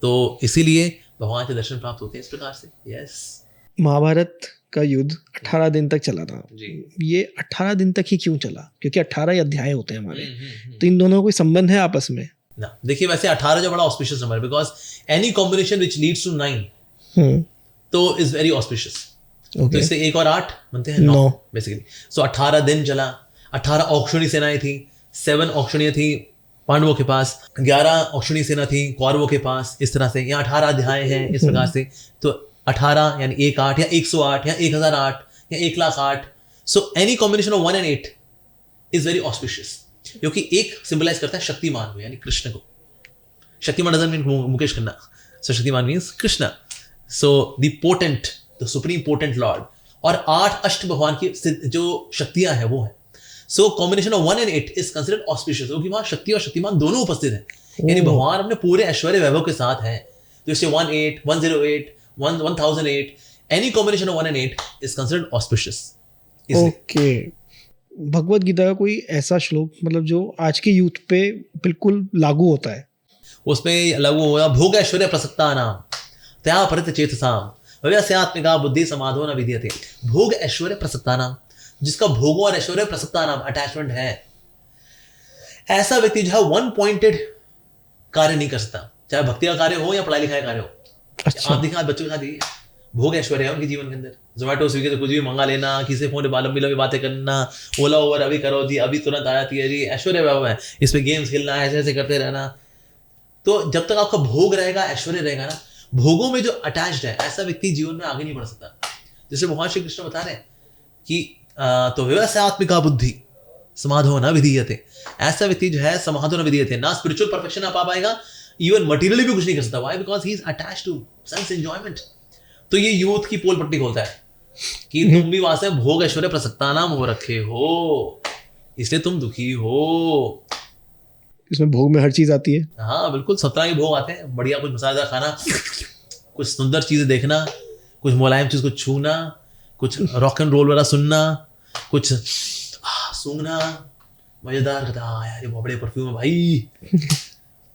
तो इसीलिए भगवान के दर्शन प्राप्त होते हैं इस प्रकार से। यस, महाभारत का युद्ध 18 दिन तक चला था जी। ये 18 दिन तक ही क्यों चला? क्योंकि 18 अध्याय होते हैं हमारे, तो इन दोनों का कोई संबंध है आपस में? ना, देखिए वैसे 18 जो बड़ा ऑस्पिशियस नंबर है, because any combination which leads to 9 तो इज वेरी ऑस्पिशियस। तो इससे 1 और 8 बनते हैं 9 बेसिकली। सो 18 दिन चला, 18 औक्षणी सेनाएं थी, 7 औक्षणीय थी पांडवों के पास, 11 औक्षणी सेना थी कौरवों के पास। इस तरह से यहाँ 18 अध्याय हैं इस प्रकार से। तो 18 यानी 1-8 या 108 या 1008 या 1,08,000। So any combination of 1 and 8 is very auspicious, क्योंकि एक सिंबलाइज करता है शक्तिमान को, यानी कृष्ण को। Shaktimaan doesn't mean Mukesh Khanna, so Shaktimaan means Krishna. So the potent, the supreme potent Lord. और 8 अष्ट भगवान की जो शक्तियां हैं वो है। So combination of 1 and 8 is considered auspicious, क्योंकि वहां शक्ति और शक्तिमान दोनों उपस्थित हैं। यानी भगवान अपने पूरे ऐश्वर्य वैभव के साथ हैं। तो इससे 18, 108, 1008, any combination of 1 and 8 is considered auspicious. Okay. Bhagavad Gita का कोई ऐसा श्लोक मतलब जो आज के यूथ पे बिल्कुल लागू होता है? उसमें लागू होगा भोग ऐश्वर्य प्रसक्ता नाम त्या परित चेतसाम व्यस्यात्मिका बुद्धि समाधो न विद्यते। भोग ऐश्वर्य प्रसक्ता नाम, जिसका भोगों और ऐश्वर्य प्रसक्ता नाम अटैचमेंट है, ऐसा व्यक्ति जो है वन पॉइंटेड कार्य नहीं कर सकता, चाहे भक्ति का कार्य हो या पढ़ाई लिखाई का कार्य हो। अच्छा। आप देखिए बच्चों के साथ ये भोग ऐश्वर्य है उनके जीवन के अंदर। जोमेटो स्विगी से कुछ भी मंगा लेना, किसी फोन पे लंबी लंबी बातें करना, ओला ओवर अभी करो जी, अभी तुरंत आ जाती है जी, ऐश्वर्य वैभव है। इस पे गेम्स खेलना, ऐसे ऐसे करते रहना। तो जब तक आपका भोग रहेगा, ऐश्वर्य रहेगा ना, भोगों में जो अटैच्ड है, ऐसा व्यक्ति जीवन में आगे नहीं बढ़ सकता। जैसे भगवान श्री कृष्ण बता रहे हैं कि तो व्यवसायत्मिका बुद्धि समाधो न विधीयते। ऐसा व्यक्ति जो है समाधो न विधीयते, ना स्पिरिचुअल परफेक्शन आ पा पाएगा, इवन मटेरियली भी कुछ नहीं कर सकता। Why? Because he is attached to sense enjoyment. तो ये यूथ की पोल पट्टी खोलता है कि तुम भी वहां से भोग ऐश्वर्य प्रसक्ता नाम हो रखे हो, इसलिए तुम दुखी हो। इसमें भोग में हर चीज आती है। हाँ बिल्कुल, 17 के भोग आते हैं। बढ़िया कुछ मसालेदार खाना, कुछ सुंदर चीजें देखना, कुछ मुलायम चीज को छूना, कुछ रॉक एंड रोल वाला सुनना, कुछ सूंघना मजेदार, कहता यार ये बहुत बड़े परफ्यूम है भाई।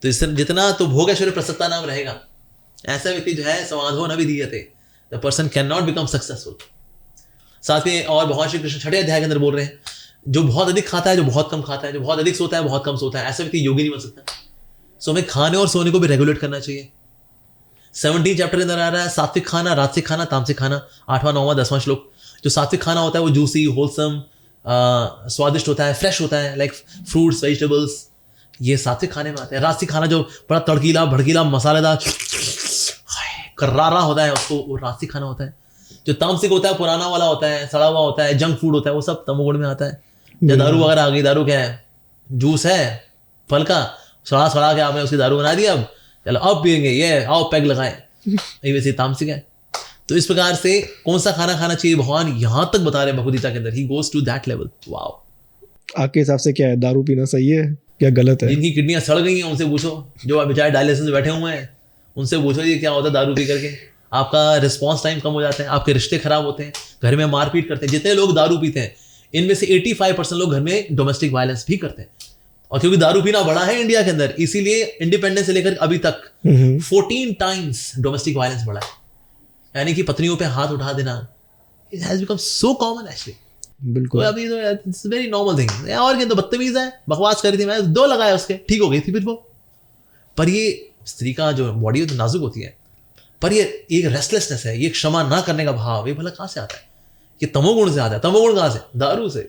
तो इससे जितना तो भोग ऐश्वर्य प्रसक्ता नाम रहेगा, ऐसा व्यक्ति जो है समाधो न विधीयते, the person can not become successful. साथ में और भगवान श्री कृष्ण 6 अध्याय के अंदर बोल रहे हैं, जो बहुत अधिक खाता है, जो बहुत कम खाता है, जो बहुत अधिक सोता है, बहुत कम सोता है, ऐसा व्यक्ति योगी नहीं बन सकता। सो हमें खाने और सोने को भी रेगुलेट करना चाहिए। 17 चैप्टर के अंदर आ रहा है सात्विक खाना, राजसिक खाना, तामसिक खाना। 8वां 9वां 10वां श्लोक। जो सात्विक खाना होता है वो जूसी, होलसम, स्वादिष्ट होता है, फ्रेश होता है, लाइक फ्रूट्स, वेजिटेबल्स, ये सात्विक खाने में आते हैं। राजसिक खाना जो बड़ा तड़कीला भड़कीला मसालेदार कर्रारा होता है, उसको वो राजसिक खाना होता है। जो तामसिक होता है पुराना वाला होता है, सड़ा हुआ होता है, जंक फूड होता है, वो सब तमोगुण में आता है। या दारू वगैरह आ गई, दारू क्या है? जूस है फल का, सड़ा सड़ा के आपने उसकी दारू बना दी, अब चलो अब पियेंगे, ये आओ पैग लगाएं, ये वैसे तामसिक है। तो इस प्रकार से कौन सा खाना खाना चाहिए भगवान यहां तक बता रहे हैं भगवद गीता के अंदर। He goes to that level. Wow. आपके हिसाब से क्या है, दारू पीना सही है क्या गलत है? जिनकी किडनियां सड़ गई हैं उनसे पूछो, जो बेचारे डायलिसिस में बैठे हुए हैं उनसे पूछो ये क्या होता है दारू पी करके। आपका रिस्पॉन्स टाइम कम हो जाता है, आपके रिश्ते खराब होते हैं, घर में मारपीट करते हैं। जितने लोग दारू पीते हैं इनमें से 85% लोग घर में डोमेस्टिक वायलेंस भी करते हैं। और क्योंकि दारू पीना बड़ा है इंडिया के अंदर, इसीलिए इंडिपेंडेंस से लेकर अभी तक 14 टाइम्स डोमेस्टिक वायलेंस बढ़ा है, यानी कि पत्नियों पे हाथ उठा देना it has become so common actually. बिल्कुल। तो अभी तो इट्स वेरी नॉर्मल थिंग। और क्या, तो बदतमीज है, बकवास करी थी, मैं 2 लगाया उसके, ठीक हो गई थी फिर वो। पर ये स्त्री का जो बॉडी है तो नाजुक होती है, पर ये एक रेस्टलेसनेस है, ये क्षमा ना करने का भाव, ये भला कहाँ से आता है? ये तमोगुण से आता है। तमोगुण कहाँ से? दारू से।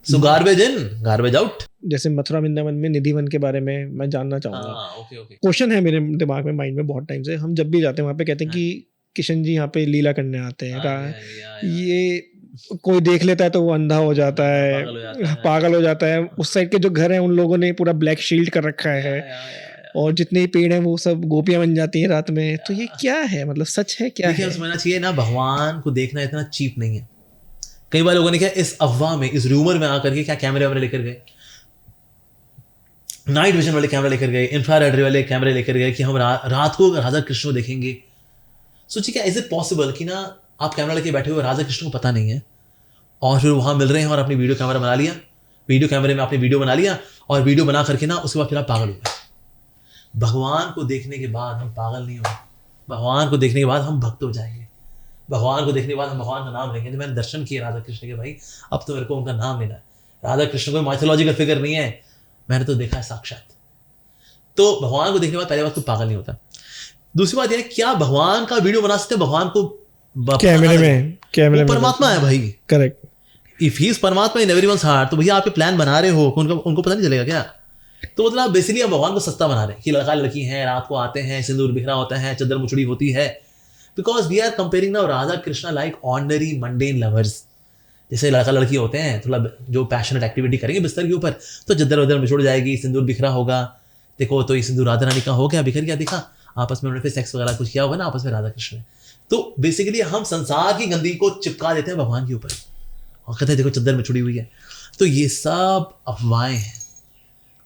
सो गार्बेज इन गार्बेज आउट। जैसे मथुरा वृंदावन में निधिवन के बारे में मैं जानना चाहूंगा। ओके। क्वेश्चन है मेरे दिमाग में, माइंड में बहुत टाइम से। हम जब भी जाते हैं वहाँ पे कहते हैं कि किशन जी यहाँ पे लीला करने आते हैं। ये कोई देख लेता है तो वो अंधा हो जाता है, पागल हो जाता है। उस साइड के जो घर हैं उन लोगों ने पूरा ब्लैक शील्ड कर रखा है, और जितने ही पेड़ हैं वो सब गोपियां बन जाती हैं रात में। तो ये क्या है, मतलब सच है क्या है? समझना चाहिए ना, भगवान को देखना इतना चीप नहीं है। कई बार लोगों ने क्या इस अफवाह में, इस रूमर में आकर के क्या कैमरे वैमरे लेकर गए, नाइट विजन वाले कैमरे लेकर गए, इंफ्रारेड वाले कैमरे लेकर गए कि हम रात को राधा कृष्ण को देखेंगे। सोचिए क्या इज इट पॉसिबल कि ना आप कैमरा लेके बैठे हुए, राधा कृष्ण को पता नहीं है, और फिर वहां मिल रहे हैं और अपनी वीडियो कैमरा बना लिया, वीडियो कैमरे में आपने वीडियो बना लिया, और वीडियो बना करके ना उसके बाद फिर आप पागल हो गए। भगवान को देखने के बाद हम पागल नहीं होंगे, भगवान को देखने के बाद हम भक्त हो जाएंगे, भगवान को देखने के बाद हम भगवान का नाम लेंगे। तो मैंने दर्शन किए राधा कृष्ण के, भाई अब तो मेरे को उनका नाम लेना है। राधा कृष्ण को माइथोलॉजिकल फिगर नहीं है, मैंने तो देखा है साक्षात। तो भगवान को देखने के बाद पहले बात तो पागल नहीं होता। दूसरी बात यह है, क्या भगवान का वीडियो बना सकते हैं भगवान को कैमरे में? परमात्मा है भाई, करेक्ट। इफ ही इज परमात्मा इन एवरीवन्स हार्ट, तो भैया आप प्लान बना रहे हो, उनको पता नहीं चलेगा क्या? तो मतलब बेसिकली आप भगवान को सस्ता बना रहे हैं कि लड़का लड़की है, रात को आते हैं, सिंदूर बिखरा होता है, चद्दर मुचड़ी होती है। Because we are comparing now Radha Krishna like ordinary mundane lovers. जैसे लड़का लड़की होते हैं, थोड़ा जो पैशनेट एक्टिविटी करेंगे बिस्तर के ऊपर, तो चद्दर वद्दर बिछोड़ जाएगी, सिंदूर बिखरा होगा, देखो तो ये सिंदूर राधा रानी का हो गया, बिखर गया, देखा आपस में उन्होंने फिर सेक्स वगैरह कुछ किया होगा ना आपस में राधा कृष्ण ने। तो बेसिकली हम संसार की गंदगी को चिपका देते हैं भगवान के ऊपर और कहते हैं देखो चद्दर में छुड़ी हुई है। तो ये सब अफवाहें हैं।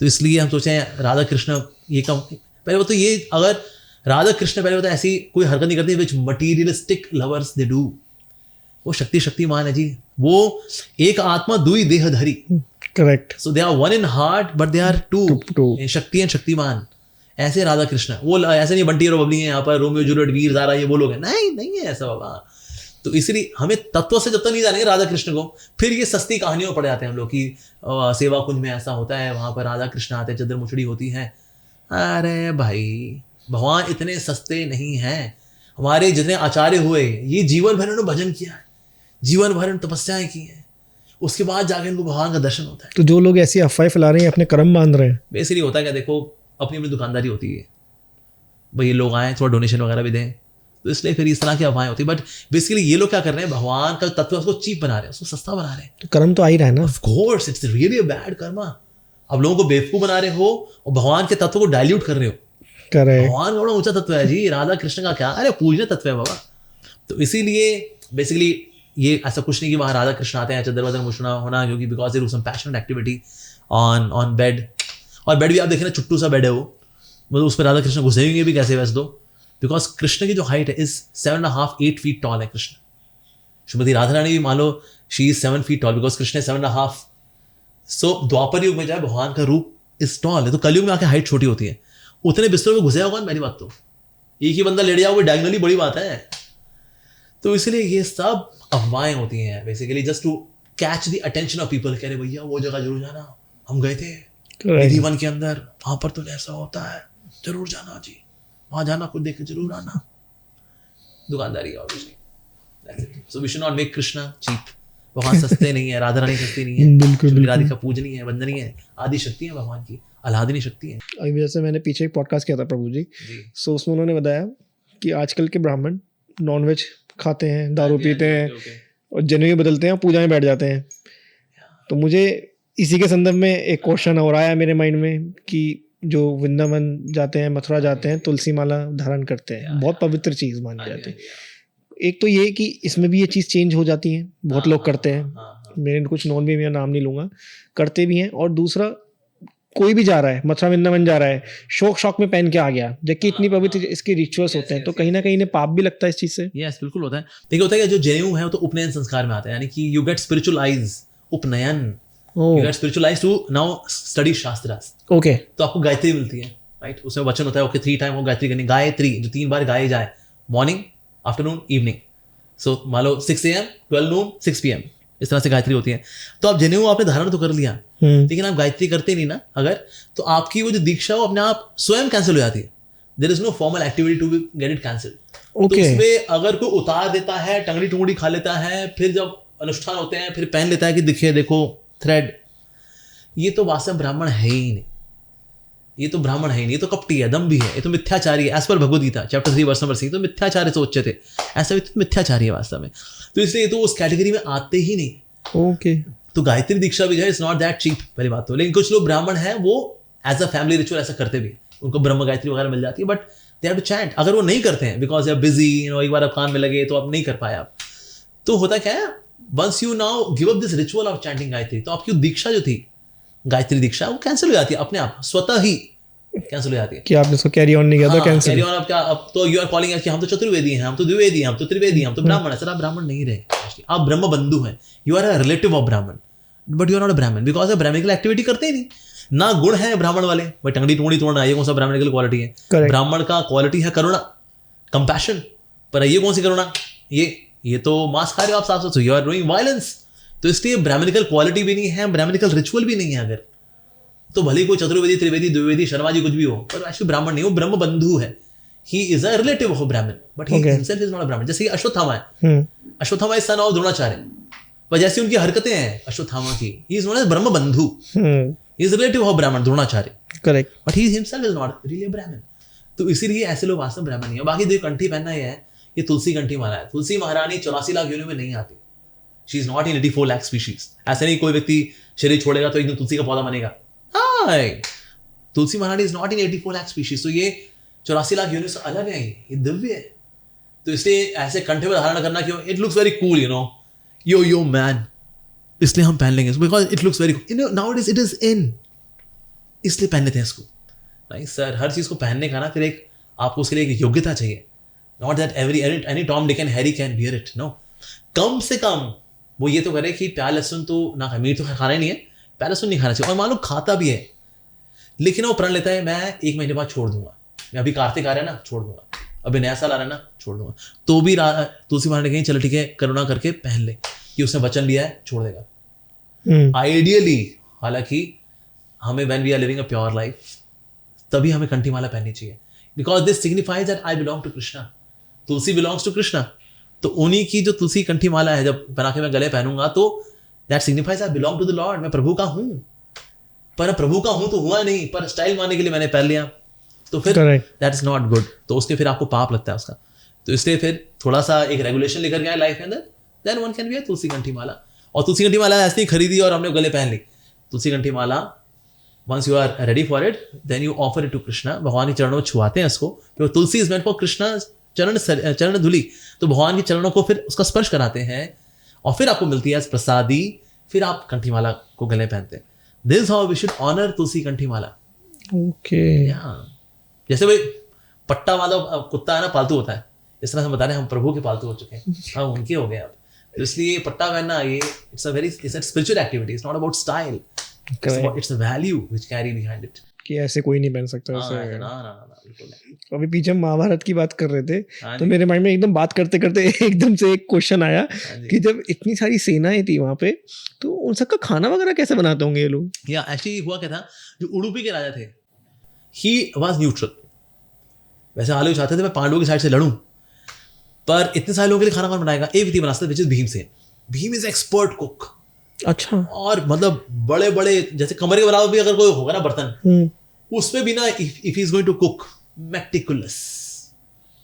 तो इसलिए हम सोचे राधा कृष्ण ये कम, पहले तो ये अगर राधा कृष्ण पहले होता है ऐसी कोई हरकत नहीं करती विच मटीरियलिस्टिक लवर्स दे डू। वो शक्तिमान है जी, वो एक आत्मा दुई देह धरी, correct. So they are one in heart but they are two, shakti and shaktiman. ऐसे राधा कृष्ण, वो ऐसे नहीं बंटी और बबली है यहाँ पर, रोमियो जूलियट वीर ज़ारा ये वो लोग हैं, नहीं है ऐसा बाबा। तो इसलिए हमें तत्व से जब तक नहीं जानेंगे राधा कृष्ण को, फिर ये सस्ती कहानियों में पड़ जाते हैं हम लोग कि सेवा कुंज में ऐसा होता है, वहां पर राधा कृष्ण आते हैं, चद्दर मुचड़ी होती है। अरे भाई भगवान इतने सस्ते नहीं हैं। हमारे जितने आचार्य हुए ये जीवन भर उन्होंने भजन किया है, जीवन भर उन्होंने तपस्याएं की हैं, उसके बाद जाके इनको भगवान का दर्शन होता है। तो जो लोग ऐसी अफवाहें फैला रहे हैं अपने कर्म बांध रहे हैं। बेसिकली होता है क्या, देखो अपनी अपनी दुकानदारी होती है भाई, ये लोग आए थोड़ा डोनेशन वगैरह भी दें, तो इसलिए फिर इस तरह की अफवाहें होती है। बट बेसिकली ये लोग क्या कर रहे हैं, भगवान का तत्व उसको चीप बना रहे हैं, उसको सस्ता बना रहे हैं। तो कर्म तो आ ही रहा है ना। Of course it's really a bad Karma. अब लोगों को बेवकूफ बना रहे हो और भगवान के तत्व को डाइल्यूट कर रहे हो। भगवान बड़ा ऊंचा तत्व है जी, राधा कृष्ण का क्या, अरे पूजनीय तत्व है बाबा। तो इसीलिए बेसिकली ये ऐसा कुछ नहीं कि वहाँ राधा कृष्ण आते हैं चद्दर वद्दर मुछना होना, क्योंकि because there was some passionate activity on bed. और बेड भी आप देखें ना, चुट्टू सा बेड है वो, मतलब उस पर राधा कृष्ण घुसेंगे भी कैसे वैसे दो, बिकॉज कृष्ण की जो हाइट है इज 7.5-8 फीट टॉल है कृष्ण। श्रीमती राधा रानी भी मान लो she is 7 feet tall, because Krishna 7.5। So Dwapar Yug में जाए भगवान का रूप इज टॉल है, तो कलयुग में आके हाइट छोटी होती है। उतने बिस्तर में घुसे होगा मेरी बात, तो एक ही बंदा लेट जाओ वो डायगोनली बड़ी बात है। तो इसलिए ये सब अफवाहें होती हैं basically just to catch the attention of people. कह रहे भैया वो जगह जरूर जाना, हम गए थे निधिवन के अंदर, वहां पर तो ऐसा होता है, जरूर जाना जी, वहां जाना, खुद देख के जरूर आना। दुकानदारी है obviously. So we should not make Krishna cheap. भगवान सस्ते नहीं है, राधा रानी सस्ती नहीं है, बिल्कुल राधिका पूजनीय है, वंदनीय है, आदि शक्ति है भगवान की, आह्लादनी शक्ति है। अभी जैसे मैंने पीछे एक पॉडकास्ट किया था प्रभु जी, सो उसमें उन्होंने बताया कि आजकल के ब्राह्मण नॉनवेज खाते हैं, दारू पीते हैं और जनेऊ बदलते हैं, पूजा में बैठ जाते हैं। तो मुझे इसी के संदर्भ में एक क्वेश्चन और आया मेरे माइंड में कि जो वृंदावन जाते हैं, मथुरा जाते हैं, तुलसी माला धारण करते हैं, बहुत पवित्र चीज़ मानी जाती है। एक तो ये कि इसमें भी ये चीज़ चेंज हो जाती है, बहुत लोग करते हैं, मेरे कुछ नॉन भी, मैं नाम नहीं लूँगा, करते भी हैं। और दूसरा कोई भी जा रहा है, मथुरा वृंदावन जा रहा है, शौक में पहन के आ गया, जबकि इतनी पवित्र इसके रिचुअल्स होते हैं, तो कहीं ना कहीं इन्हें पाप भी लगता है इस चीज़ से। यस बिल्कुल होता है। देखिए होता है कि जो जनेऊ है वो तो उपनयन संस्कार में आता है, यानी कि you get spiritual eyes, upanayana, you get spiritualized to now study shastras. Okay, तो आपको गायत्री मिलती है, राइट? उसमें वचन होता है ओके 3 टाइम वो गायत्री करनी, गायत्री जो 3 बार गाई जाए, मॉर्निंग, आफ्टरनून, इवनिंग। सो मान लो 6 AM, 12 noon, 6 PM, इस तरह से गायत्री होती है। तो आप जनेऊ आपने धारण तो कर लिया, लेकिन आप गायत्री करते नहीं ना अगर, तो आपकी वो जो दीक्षा वो अपने आप स्वयं कैंसिल हो जाती है। There is no formal activity to get it cancel. तो उसमें अगर कोई उतार देता है, टंगड़ी टुंगड़ी खा लेता है, फिर जब अनुष्ठान होते हैं फिर पहन लेता है कि देखिए देखो थ्रेड, ये तो वास्तव में ब्राह्मण है ही नहीं, ये तो ब्राह्मण है ही नहीं, ये तो कपटी है, दम भी है, ये तो मिथ्याचारी है। As per Bhagavad Gita chapter 3 verse number 6, तो मिथ्याचार्य से उच्चते, ऐसा भी तो मिथ्याचारी है वास्तव में। तो इसलिए तो उस कैटेगरी में आते ही नहीं। ओके, तो गायत्री दीक्षा भी जो है इट्स नॉट दैट चीप, पहली बात तो। लेकिन कुछ लोग ब्राह्मण हैं वो एज अ फैमिली रिचुअल ऐसा करते भी, उनको ब्रह्म गायत्री वगैरह मिल जाती है, but they have to chant. अगर वो नहीं करते हैं बिकॉज दे आर बिजी, एक बार आप कान में लगे तो आप नहीं कर पाए आप, तो होता क्या है, once you now give up this ritual of chanting Gayatri, तो आपकी दीक्षा जो थी गायत्री दीक्षा वो कैंसिल हो जाती है अपने आप, स्वतः ही कैंसिल हो जाती है कि आपने उसको कैरी ऑन नहीं किया, तो कैंसिल। कैरी ऑन आप क्या, अब तो यू आर कॉलिंग कि हम तो चतुर्वेदी हैं, हम तो द्विवेदी हैं, हम तो त्रिवेदी हैं, हम तो ब्राह्मण है। सर आप ब्राह्मण नहीं रहे, आप ब्रह्म बंधु हैं, you are a relative of Brahmin, but you are not a Brahmin because आप ब्राह्मणिकल एक्टिविटी करते ही नहीं ना। गुण है ब्राह्मण वाले, भाई टंगड़ी टूंगड़ी तोड़ना, ये कौन सा ब्राह्मणिकल क्वालिटी है? ब्राह्मण का क्वालिटी है करुणा, कंपैशन, पर ये कौन सी करुणा? ये तो मांस खा रहे हो आप साफ साफ, यू आर डूइंग वायलेंस। तो इसलिए ब्राह्मणिकल क्वालिटी भी नहीं है, ब्राह्मणिकल रिचुअल भी नहीं है अगर, तो भले कोई चतुर्वेदी, त्रिवेदी, द्विवेदी, शर्मा जी कुछ भी हो, पर एक्चुअली ब्राह्मण नहीं, वो ब्रह्म बंधु है। He is a relative of Brahmin, but he himself is not a Brahmin. जैसे कि अश्वत्थामा है, Ashwatthama is son of Dronacharya, पर जैसी उनकी हरकतें हैं अश्वत्थामा की, ही इज नॉट एज ब्रह्म बंधु, ही इज रिलेटिव ऑफ ब्राह्मण Dronacharya, correct, but he himself is not really ब्राह्मण। तो इसीलिए ऐसे लोग वास्तव में ब्राह्मण नहीं है। बाकी जो कंठी पहनना ये है, ये तुलसी कंठी माला है। तुलसी महारानी 84 लाख योनियों में नहीं आती, she is not in 84 lakh species. ऐसे नहीं कोई व्यक्ति शरीर छोड़ेगा तो एक दिन तुलसी का पौधा बनेगा, तुलसी महारानी is not in 84 lakh species. तो ये 84 लाख योनियों से अलग है, ये दिव्य है। तो इसलिए ऐसे कंठे में धारण करना क्यों? It looks very cool, you know, yo man, इसलिए हम पहन लेंगे because it looks very cool, now it is in, इसलिए पहन लेते हैं इसको। नहीं सर, हर चीज को पहनने का ना फिर एक आपको उसके लिए एक योग्यता चाहिए। Not that any Tom Dick and Harry can bear it, no. कम से कम वो ये तो करे कि प्याज लहसुन तो ना खाए, मीट तो खाना ही नहीं है, प्याज लहसुन नहीं खाना चाहिए। और मान लो खाता भी है, लेकिन वो प्रण लेता है मैं 1 महीने बाद छोड़ दूंगा, मैं अभी कार्तिक आ रहा है ना छोड़ दूंगा, अभी नया साल आ रहा है ना छोड़ दूंगा, तो भी तुलसी महारानी कहीं चलो ठीक है करुणा करके पहन ले, कि उसने वचन लिया है छोड़ देगा। आइडियली, हालांकि हमें when we are living a pure life, तभी हमें कंठी माला पहननी चाहिए, because this signifies that I belong to Krishna, tulsi belongs to Krishna. तो उन्हीं की जो तुलसी कंठी माला है जब बना के मैं गले पहनूंगा, तो that signifies I belong to the lord, मैं प्रभु का हूं। पर प्रभु का हूं तो हुआ नहीं, पर स्टाइल मारने के लिए मैंने पहन लिया, तो फिर दैट इज नॉट गुड। तो उसके फिर आपको पाप लगता है उसका। तो इसलिए फिर थोड़ा सा एक रेगुलेशन लेकर गया लाइफ के अंदर, then one can be a tulsi kanthi mala. और तुलसी कंठी माला ऐसे ही खरीदी और हमने गले पहन ली। तुलसी कंठी माला once you are ready for it, then you offer it to Krishna। भगवान के चरणों में छुआते हैं इसको, क्योंकि तुलसी इज मेंट फॉर कृष्णा चरण धुली, तो भगवान के चरणों को फिर उसका स्पर्श कराते हैं और फिर आपको मिलती है प्रसादी, फिर आप कंठी माला को गले पहनते हैं। This is how we should honour tulsi kanthi mala. Okay, जैसे भाई पट्टा वाला कुत्ता है ना, पालतू होता है, इस तरह से बता रहे हैं हम प्रभु के पालतू हो चुके हैं, हम उनके हो गए अब। तो इसलिए पट्टा पहनना ये it's a spiritual activity, it's not about style, it's the value which carry behind it। कि ऐसे कोई नहीं पहन सकता ऐसे। ना बिल्कुल नहीं। अभी पीछे हम महाभारत की बात कर रहे थे, तो मेरे माइंड में एकदम बात करते करते एकदम से एक क्वेश्चन आया कि जब इतनी सारी सेनाएं थी वहां पे, तो उन सबका खाना वगैरह कैसे बनाते होंगे ये लोग? या एक्चुअली हुआ क्या था, जो उडुपी के राजा थे, ही वाज न्यूट्रल। वैसे आलू चाहते थे मैं पांडवों की साइड से लड़ूं, पर इतने सारे लोगों के लिए खाना कौन बनाएगा? एक व्यक्ति बना सकता है, which is Bhimsen. Bhim is expert cook. अच्छा। और मतलब बड़े बड़े जैसे कमरे के बराबर भी अगर कोई होगा ना बर्तन, उसमें भी ना if he is going to cook meticulous,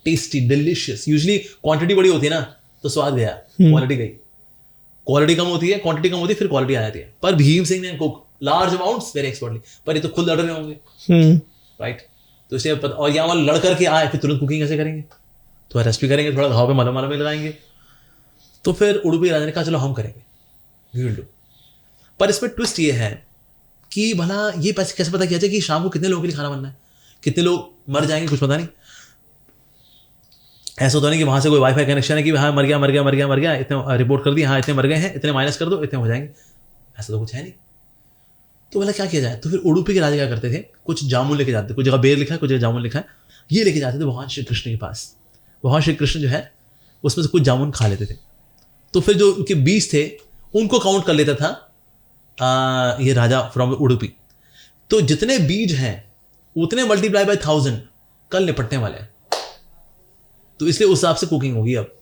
tasty, delicious. Usually quantity बड़ी होती है ना तो स्वाद गया, क्वालिटी गई। क्वालिटी कम होती है, क्वांटिटी कम होती है, फिर क्वालिटी आ जाती है। पर भीम सिंह ने cook large amounts very expertly, पर ये तो खुद लड़ रहे होंगे, राइट? तो इसलिए और यहाँ वहां लड़ करके आए, फिर तुरंत कुकिंग कैसे करेंगे? तो रेस्ट भी करेंगे, थोड़ा घाव पे मलम में लगाएंगे। तो फिर उडुपी राजा ने कहा चलो हम करेंगे, we will do। पर इसमें ट्विस्ट ये है कि भला ये पैसे कैसे पता किया जाए कि शाम को कितने लोगों के लिए खाना बनना है, कितने लोग मर जाएंगे, कुछ पता नहीं। ऐसा तो नहीं कि वहां से कोई वाईफाई कनेक्शन है कि हाँ मर गया, इतने रिपोर्ट कर दी, हाँ इतने मर गए हैं, इतने माइनस कर दो, इतने हो जाएंगे। ऐसा तो कुछ है नहीं। तो बोला क्या किया जाए, तो फिर उडुपी के राजा क्या करते थे, कुछ जामुन लेके जाते, कुछ जगह बेर लिखा है, कुछ जगह जामुन लिखा है, ये लेके जाते थे भगवान श्री कृष्ण के पास। भगवान श्री कृष्ण जो है उसमें से कुछ जामुन खा लेते थे, तो फिर जो उनके बीज थे उनको काउंट कर लेता था ये राजा फ्रॉम उडुपी। तो जितने बीज हैं उतने मल्टीप्लाई बाय 1000 कल निपटने वाले हैं, तो इसलिए उस हिसाब से कुकिंग होगी अब।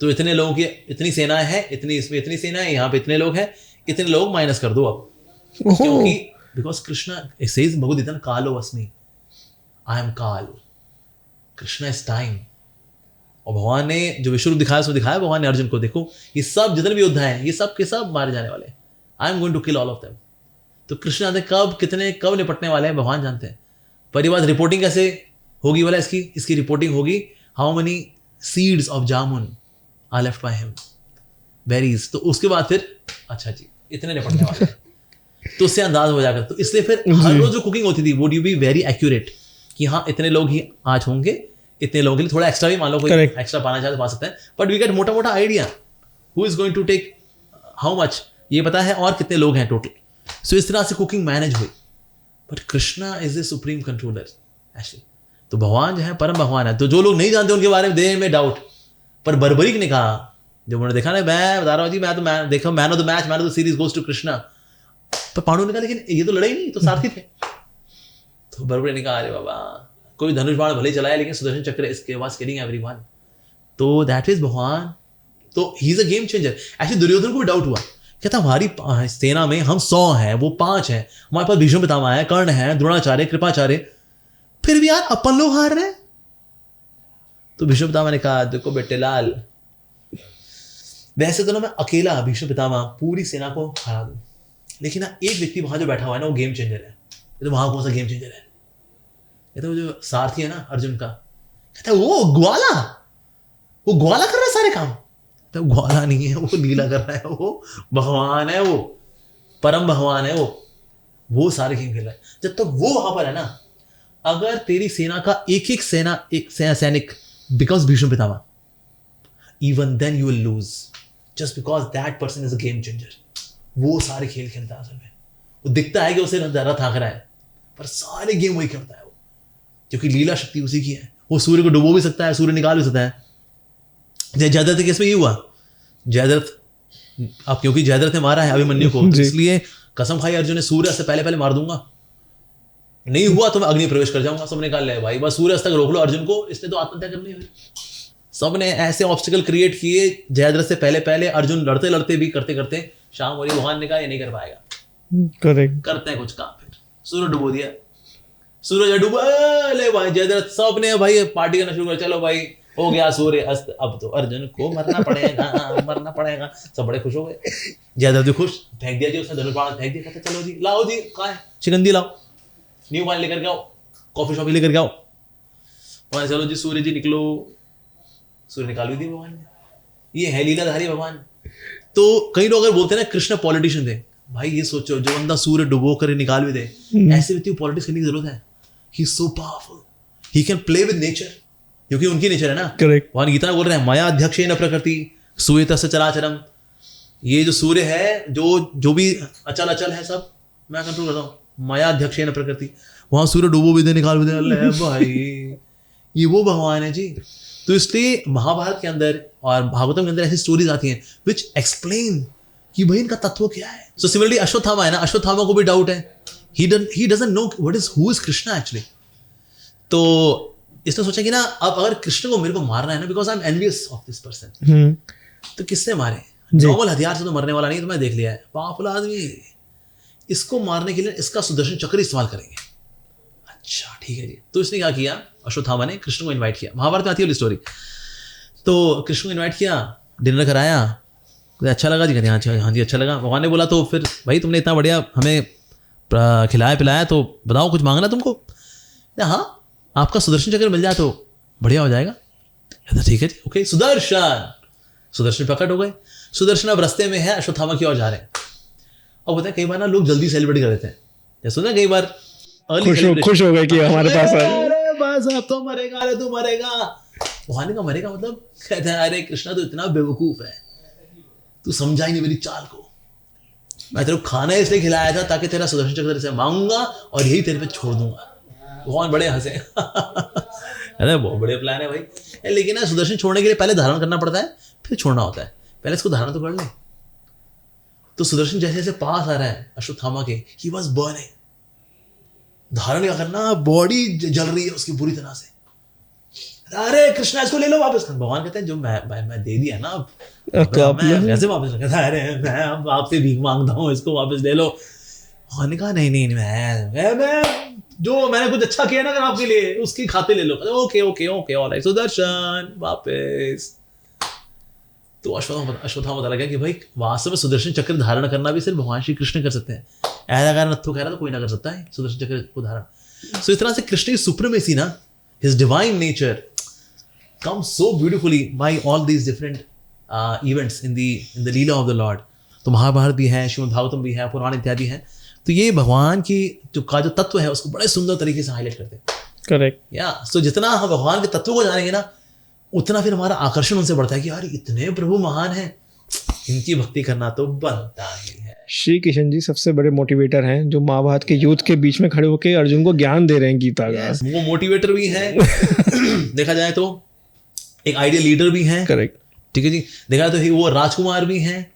तो इतने लोगों की इतनी सेनाएं हैं, इतनी इसमें इतनी सेनाएं, यहाँ पे इतने लोग हैं, इतने लोग माइनस कर दो अब, क्योंकि बिकॉज कृष्णा सेज भगवद्गीता में कालो अस्मि, आई एम काल, कृष्णा इज टाइम। और भगवान ने जो विश्व रूप दिखाया उसमें दिखाया भगवान ने अर्जुन को, देखो ये सब जितने भी योद्धा हैं ये सब के सब मारे जाने वाले, I am going to kill all of them. तो कृष्ण जानते कब कितने कब निपटने वाले हैं, भगवान जानते हैं। पर ये बात रिपोर्टिंग कैसे होगी बोला, इसकी रिपोर्टिंग होगी, how many seeds of jamun are left by him, berries. तो उसके बाद फिर अच्छा जी इतने निपटने वाले हैं, तो उससे अंदाज हो जाकर। तो इसलिए फिर हर रोज जो कुकिंग होती थी would you be very accurate कि हाँ इतने लोग ही आज होंगे, इतने लोगों के लिए थोड़ा एक्स्ट्रा भी मान लो, कोई एक्स्ट्रा पाना चाहे तो पा सकते हैं, बट वी गेट मोटा मोटा idea who is going to take how much, ये पता है, और कितने लोग हैं टोटल। सो इस तरह से कुकिंग मैनेज हुई। But Krishna is the supreme controller actually. तो भगवान जो है परम भगवान है। तो जो लोग नहीं जानते उनके बारे में दे में डाउट, पर बर्बरीक ने कहा, जब उन्होंने देखा ना, मैं बता रहा हूँ जी, मैं तो देखा man of the match, man of the series goes to Krishna. पर पांडु ने कहा लेकिन ये तो लड़ाई नहीं, तो सारथी थे। तो बर्बरी ने कहा अरे बाबा, कोई धनुष बाण भले चलाया लेकिन सुदर्शन चक्र इसके वाज किलिंग एवरीवन। तो दैट इज भगवान, तो he is a game changer. Actually Duryodhan को डाउट हुआ, कहता हमारी सेना में हम 100 हैं, वो 5 हैं, हमारे पास भीष्म पितामह है, कर्ण है, द्रोणाचार्य, कृपाचार्य, फिर भी यार अपन लोग हार रहे। तो भीष्म पितामह ने कहा देखो बेटे लाल, वैसे तो ना मैं अकेला भीष्म पितामह पूरी सेना को हरा दूं, लेकिन ना एक व्यक्ति वहां जो बैठा हुआ है ना वो गेम चेंजर है। तो वहां कौन सा गेम चेंजर है? ये तो जो सारथी है ना अर्जुन का, कहता है वो ग्वाला कर रहा है सारे काम। तो ग्वाला नहीं है, वो लीला कर रहा है, वो भगवान है, वो परम भगवान है, वो सारे गेम खेल रहा है। जब तक वो वहां पर है ना, अगर तेरी सेना का एक सैनिक because Bhishma Pitamah, even then you will lose, just because that person is a game changer. वो सारे खेल खेलता है असल में। वो दिखता है कि उसे ज्यादा थक रहा है, पर सारे गेम वही करता है वो, क्योंकि लीला शक्ति उसी की है। वो सूर्य को डुबो भी सकता है, सूर्य निकाल भी सकता है। जयद्रथ के केस में ये हुआ, जयद्रथ अब क्योंकि जयद्रथ ने मारा है अभिमन्यु को, तो इसलिए कसम खाई अर्जुन ने, सूर्य से पहले मार दूंगा, नहीं हुआ तो मैं अग्नि प्रवेश कर जाऊंगा। सबने कहा ले भाई बस सूर्य तक रोक लो अर्जुन को, इसने तो आत्महत्या करनी है। सबने ऐसे ऑब्स्टिकल क्रिएट किए, जयद्रथ से पहले अर्जुन लड़ते लड़ते भी करते करते शाम हो रही, भगवान ने कहा ये नहीं कर पाएगा, करेक्ट करते हैं कुछ काम। फिर सूर्य डुबो दिया, सूरज डूबा, ले भाई जयद्रथ सबने भाई पार्टी करना शुरू कर, चलो भाई हो गया सूर्य अस्त, अब तो अर्जुन को मरना पड़ेगा। सब बड़े खुश हो गए, जयद्रथ भी खुश, फेंक दिया जी उसने धनुष बाण, फेंक दिया, कहते चलो जी लाओ जी, कहाँ है शिकंदी, लाओ न्यू वाइन लेकर के आओ, कॉफी शॉप लेकर के आओ। वहां चलो जी सूर्य जी निकलो, सूर्य निकाल भी दी भगवान ने। ये है लीलाधारी भगवान। तो कई लोग अगर बोलते हैं ना कृष्ण पॉलिटिशियन थे, भाई ये सोचो जो बंदा सूर्य डुबो कर निकाल भी दे, ऐसे व्यक्ति को पॉलिटिक्स करने की जरूरत है। He is so powerful, he can play with nature, क्योंकि उनकी नेचर है ना। करेक्ट। भगवान गीता में बोल रहे हैं माया अध्यक्षेन प्रकृति सूयतस्य चराचरम। ये जो सूर्य है, जो भी अचल है सब मैं कंट्रोल करता हूँ, माया अध्यक्षेन प्रकृति। वहां सूर्य डुबो भी दे, निकाल भी दे, अल्लाह भाई ये वो भगवान है जी। तो इसलिए महाभारत के अंदर और भागवतम के अंदर ऐसी स्टोरीज आती हैं विच एक्सप्लेन कि भाई इनका तत्व क्या है। सो सिमिलरली अश्वत्थामा है ना, अश्वत्थामा को भी डाउट है, he doesn't know what is who is Krishna actually. तो इसने सोचा कि ना अब अगर कृष्ण को मेरे को मारना है ना, because I am envious of this person, तो किससे मारे? नॉर्मल हथियार से तो मरने वाला नहीं, तो मैं देख लिया है पावरफुल आदमी, इसको मारने के लिए इसका सुदर्शन चक्र इस्तेमाल करेंगे। अच्छा ठीक है जी। तो इसने क्या किया, अश्वत्थामा ने कृष्ण को इनवाइट किया, महाभारत में आती है स्टोरी। तो कृष्ण को इनवाइट किया, डिनर कराया, अच्छा लगा जी, कहते हाँ जी अच्छा लगा। भगवान ने बोला तो फिर भाई तुमने इतना बढ़िया हमें खिलाया पिलाया, तो बताओ कुछ मांगना तुमको? हाँ आपका सुदर्शन चक्र मिल जाए तो बढ़िया हो जाएगा। ठीक है जी, ओके। सुदर्शन प्रकट हो गए। सुदर्शन अब रास्ते में है, अश्वत्थामा की ओर जा रहे हैं। अब होता है कई बार ना लोग जल्दी सेलिब्रेट कर देते हैं, जैसे ना कई बार खुश हो गए कि हमारे पास अरे बस अब तो मरेगा, अरे तू मरेगा। भगवान का मरेगा मतलब, कहते हैं अरे कृष्णा तो इतना बेवकूफ है, तू समझा ही नहीं मेरी चाल को। मैं तेरे को खाना इसलिए खिलाया था ताकि तेरा सुदर्शन चक्र तेरे से मांगूंगा और यही तेरे पे छोड़ दूंगा। भगवान बड़े हंसे अरे बहुत बड़े प्लान है भाई। लेकिन ना सुदर्शन छोड़ने के लिए पहले धारण करना पड़ता है, फिर छोड़ना होता है। पहले इसको धारण तो कर ले। तो सुदर्शन जैसे जैसे पास आ रहा है अश्वत्थामा के, ही वाज बर्निंग। धारण क्या करना, बॉडी जल रही है उसकी बुरी तरह से। अरे कृष्णा इसको ले लो वापस। भगवान कहते हैं जो मैं दे दिया ना, कैसे वापस रखा? अरे मैं अब आपसे भीख मांगता हूँ, इसको वापस ले लो। भगवान ने कहा नहीं मैं जो मैंने कुछ अच्छा किया ना अगर आपके लिए, उसकी खाते ले लो। ओके ऑलराइट सुदर्शन वापस। तो अश्वत्थामा बता लगा कि भाई वास्तव में सुदर्शन चक्र धारण करना भी सिर्फ भगवान श्री कृष्ण कर सकते हैं। ऐसा अगर नत्थु कह रहा तो कोई ना कर सकता है सुदर्शन चक्र को धारण। सो इस तरह से कृष्ण की सुप्रीमेसी ना, his divine nature comes so beautifully by all these different events in the Leela of the Lord। तो महाभारत भी है, श्रीमद् भागवतम भी है, पुराण इत्यादि है। तो ये भगवान की जो तत्व है उसको बड़े सुंदर तरीके से हाईलाइट करते हैं। करेक्ट या सो जितना हम भगवान के तत्व को जानेंगे ना, उतना फिर हमारा आकर्षण उनसे बढ़ता है कि यार इतने प्रभु महान हैं, इनकी भक्ति करना तो बनता ही है। श्री कृष्ण जी सबसे बड़े मोटिवेटर हैं, जो महाभारत के युद्ध के बीच में खड़े होकर अर्जुन को ज्ञान दे रहे हैं गीता का। वो मोटिवेटर भी हैं देखा जाए तो, एक आइडियल लीडर भी हैं। करेक्ट, ठीक है जी। देखा तो वो राजकुमार भी हैं,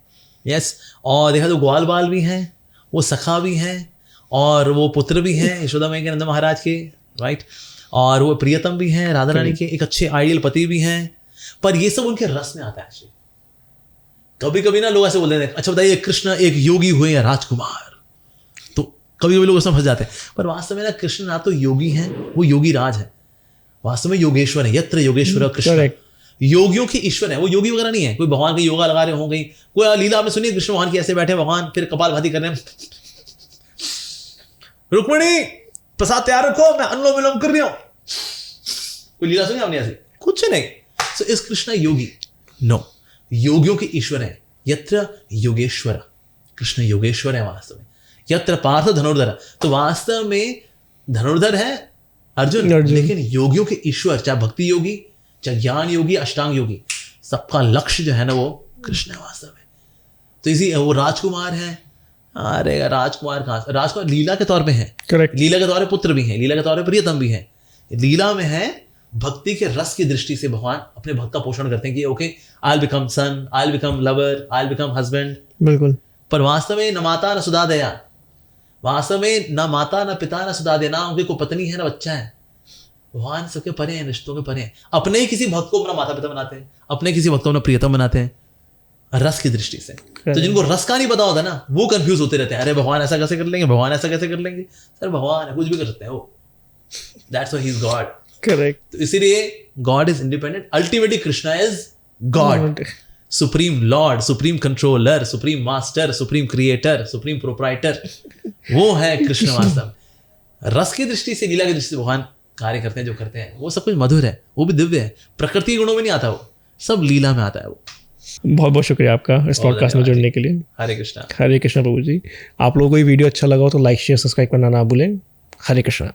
यस। और देखा तो ग्वाल बाल भी हैं, वो सखा भी हैं, और वो पुत्र भी हैं यशोदा मैया के, नंद महाराज के, राइट। और वो प्रियतम भी हैं राधा रानी के, एक अच्छे आइडियल पति भी हैं। पर ये सब उनके रस में आता है। कभी कभी ना लोग ऐसे बोलते हैं, अच्छा बताइए कृष्ण एक योगी हुए या राजकुमार, तो कभी कभी लोग उसमें फंस जाते हैं। पर वास्तव में ना कृष्ण ना तो योगी हैं, वो योगी राज है। वास्तव में योगेश्वर है, यत्र योगेश्वर कृष्ण, योगियों की ईश्वर है। वो योगी वगैरह नहीं है, कोई भगवान की योगा लगा रहे होंगे। कोई लीला आपने सुनिए कृष्ण भगवान की ऐसे बैठे भगवान, फिर कपालभाति कर रहे हैं, रुक्मिणी प्रसाद तैयार रखो मैं अनुलोम विलोम कर रही हूं। कोई लीला सुनी आपने ऐसे? कुछ नहीं। सो इस कृष्ण योगी नो, योगियों के ईश्वर है। यत्र योगेश्वर, कृष्ण योगेश्वर है वास्तव में। यत्र पार्थ धनुर्धर, तो वास्तव में धनुर्धर है अर्जुन, लेकिन योगियों के ईश्वर, चाहे भक्ति योगी, चाहे ज्ञान योगी, अष्टांग योगी, सबका लक्ष्य जो है ना वो कृष्ण है वास्तव में। तो इसी वो राजकुमार है। अरे राजकुमार कहाँ, राजकुमार लीला के तौर पे है। करेक्ट, लीला के तौर पे पुत्र भी है, लीला के तौर पे प्रियतम भी है। लीला में है भक्ति के रस की दृष्टि से भगवान अपने भक्त का पोषण करते हैं कि okay I will become son, I will become lover, I will become husband. बिल्कुल। पर वास्तव में न माता न सुधा दया, वास्तव में न माता न पिता न सुधा दया, ना उनकी कोई पत्नी है ना बच्चा है। भगवान सबके परे हैं, रिश्तों के परे हैं। अपने ही किसी भक्त को अपना माता पिता बनाते हैं, अपने किसी भक्त को अपना प्रियतम बनाते हैं रस की दृष्टि से। तो जिनको रस का नहीं पता होता ना, वो कंफ्यूज होते रहते हैं। अरे भगवान ऐसा कैसे कर लेंगे, भगवान ऐसा कैसे कर लेंगे। सर भगवान है, कुछ भी कर सकते हैं वो। That's why he is God. Correct. तो इसीलिए God is independent, ultimately Krishna is God, supreme Lord, supreme controller, supreme master, supreme creator, supreme proprietor, वो है कृष्ण वास्तव। रस की दृष्टि से, लीला की दृष्टि से भगवान कार्य करते हैं, जो करते हैं वो सब कुछ मधुर है, वो भी दिव्य है। प्रकृति गुणों में नहीं आता, वो सब लीला में आता है वो। बहुत बहुत शुक्रिया आपका इस पॉडकास्ट में जुड़ने के लिए। हरे कृष्णा। हरे कृष्णा प्रभु जी। आप लोगों को ये वीडियो अच्छा लगा हो तो लाइक शेयर सब्सक्राइब करना ना भूलें। हरे कृष्णा।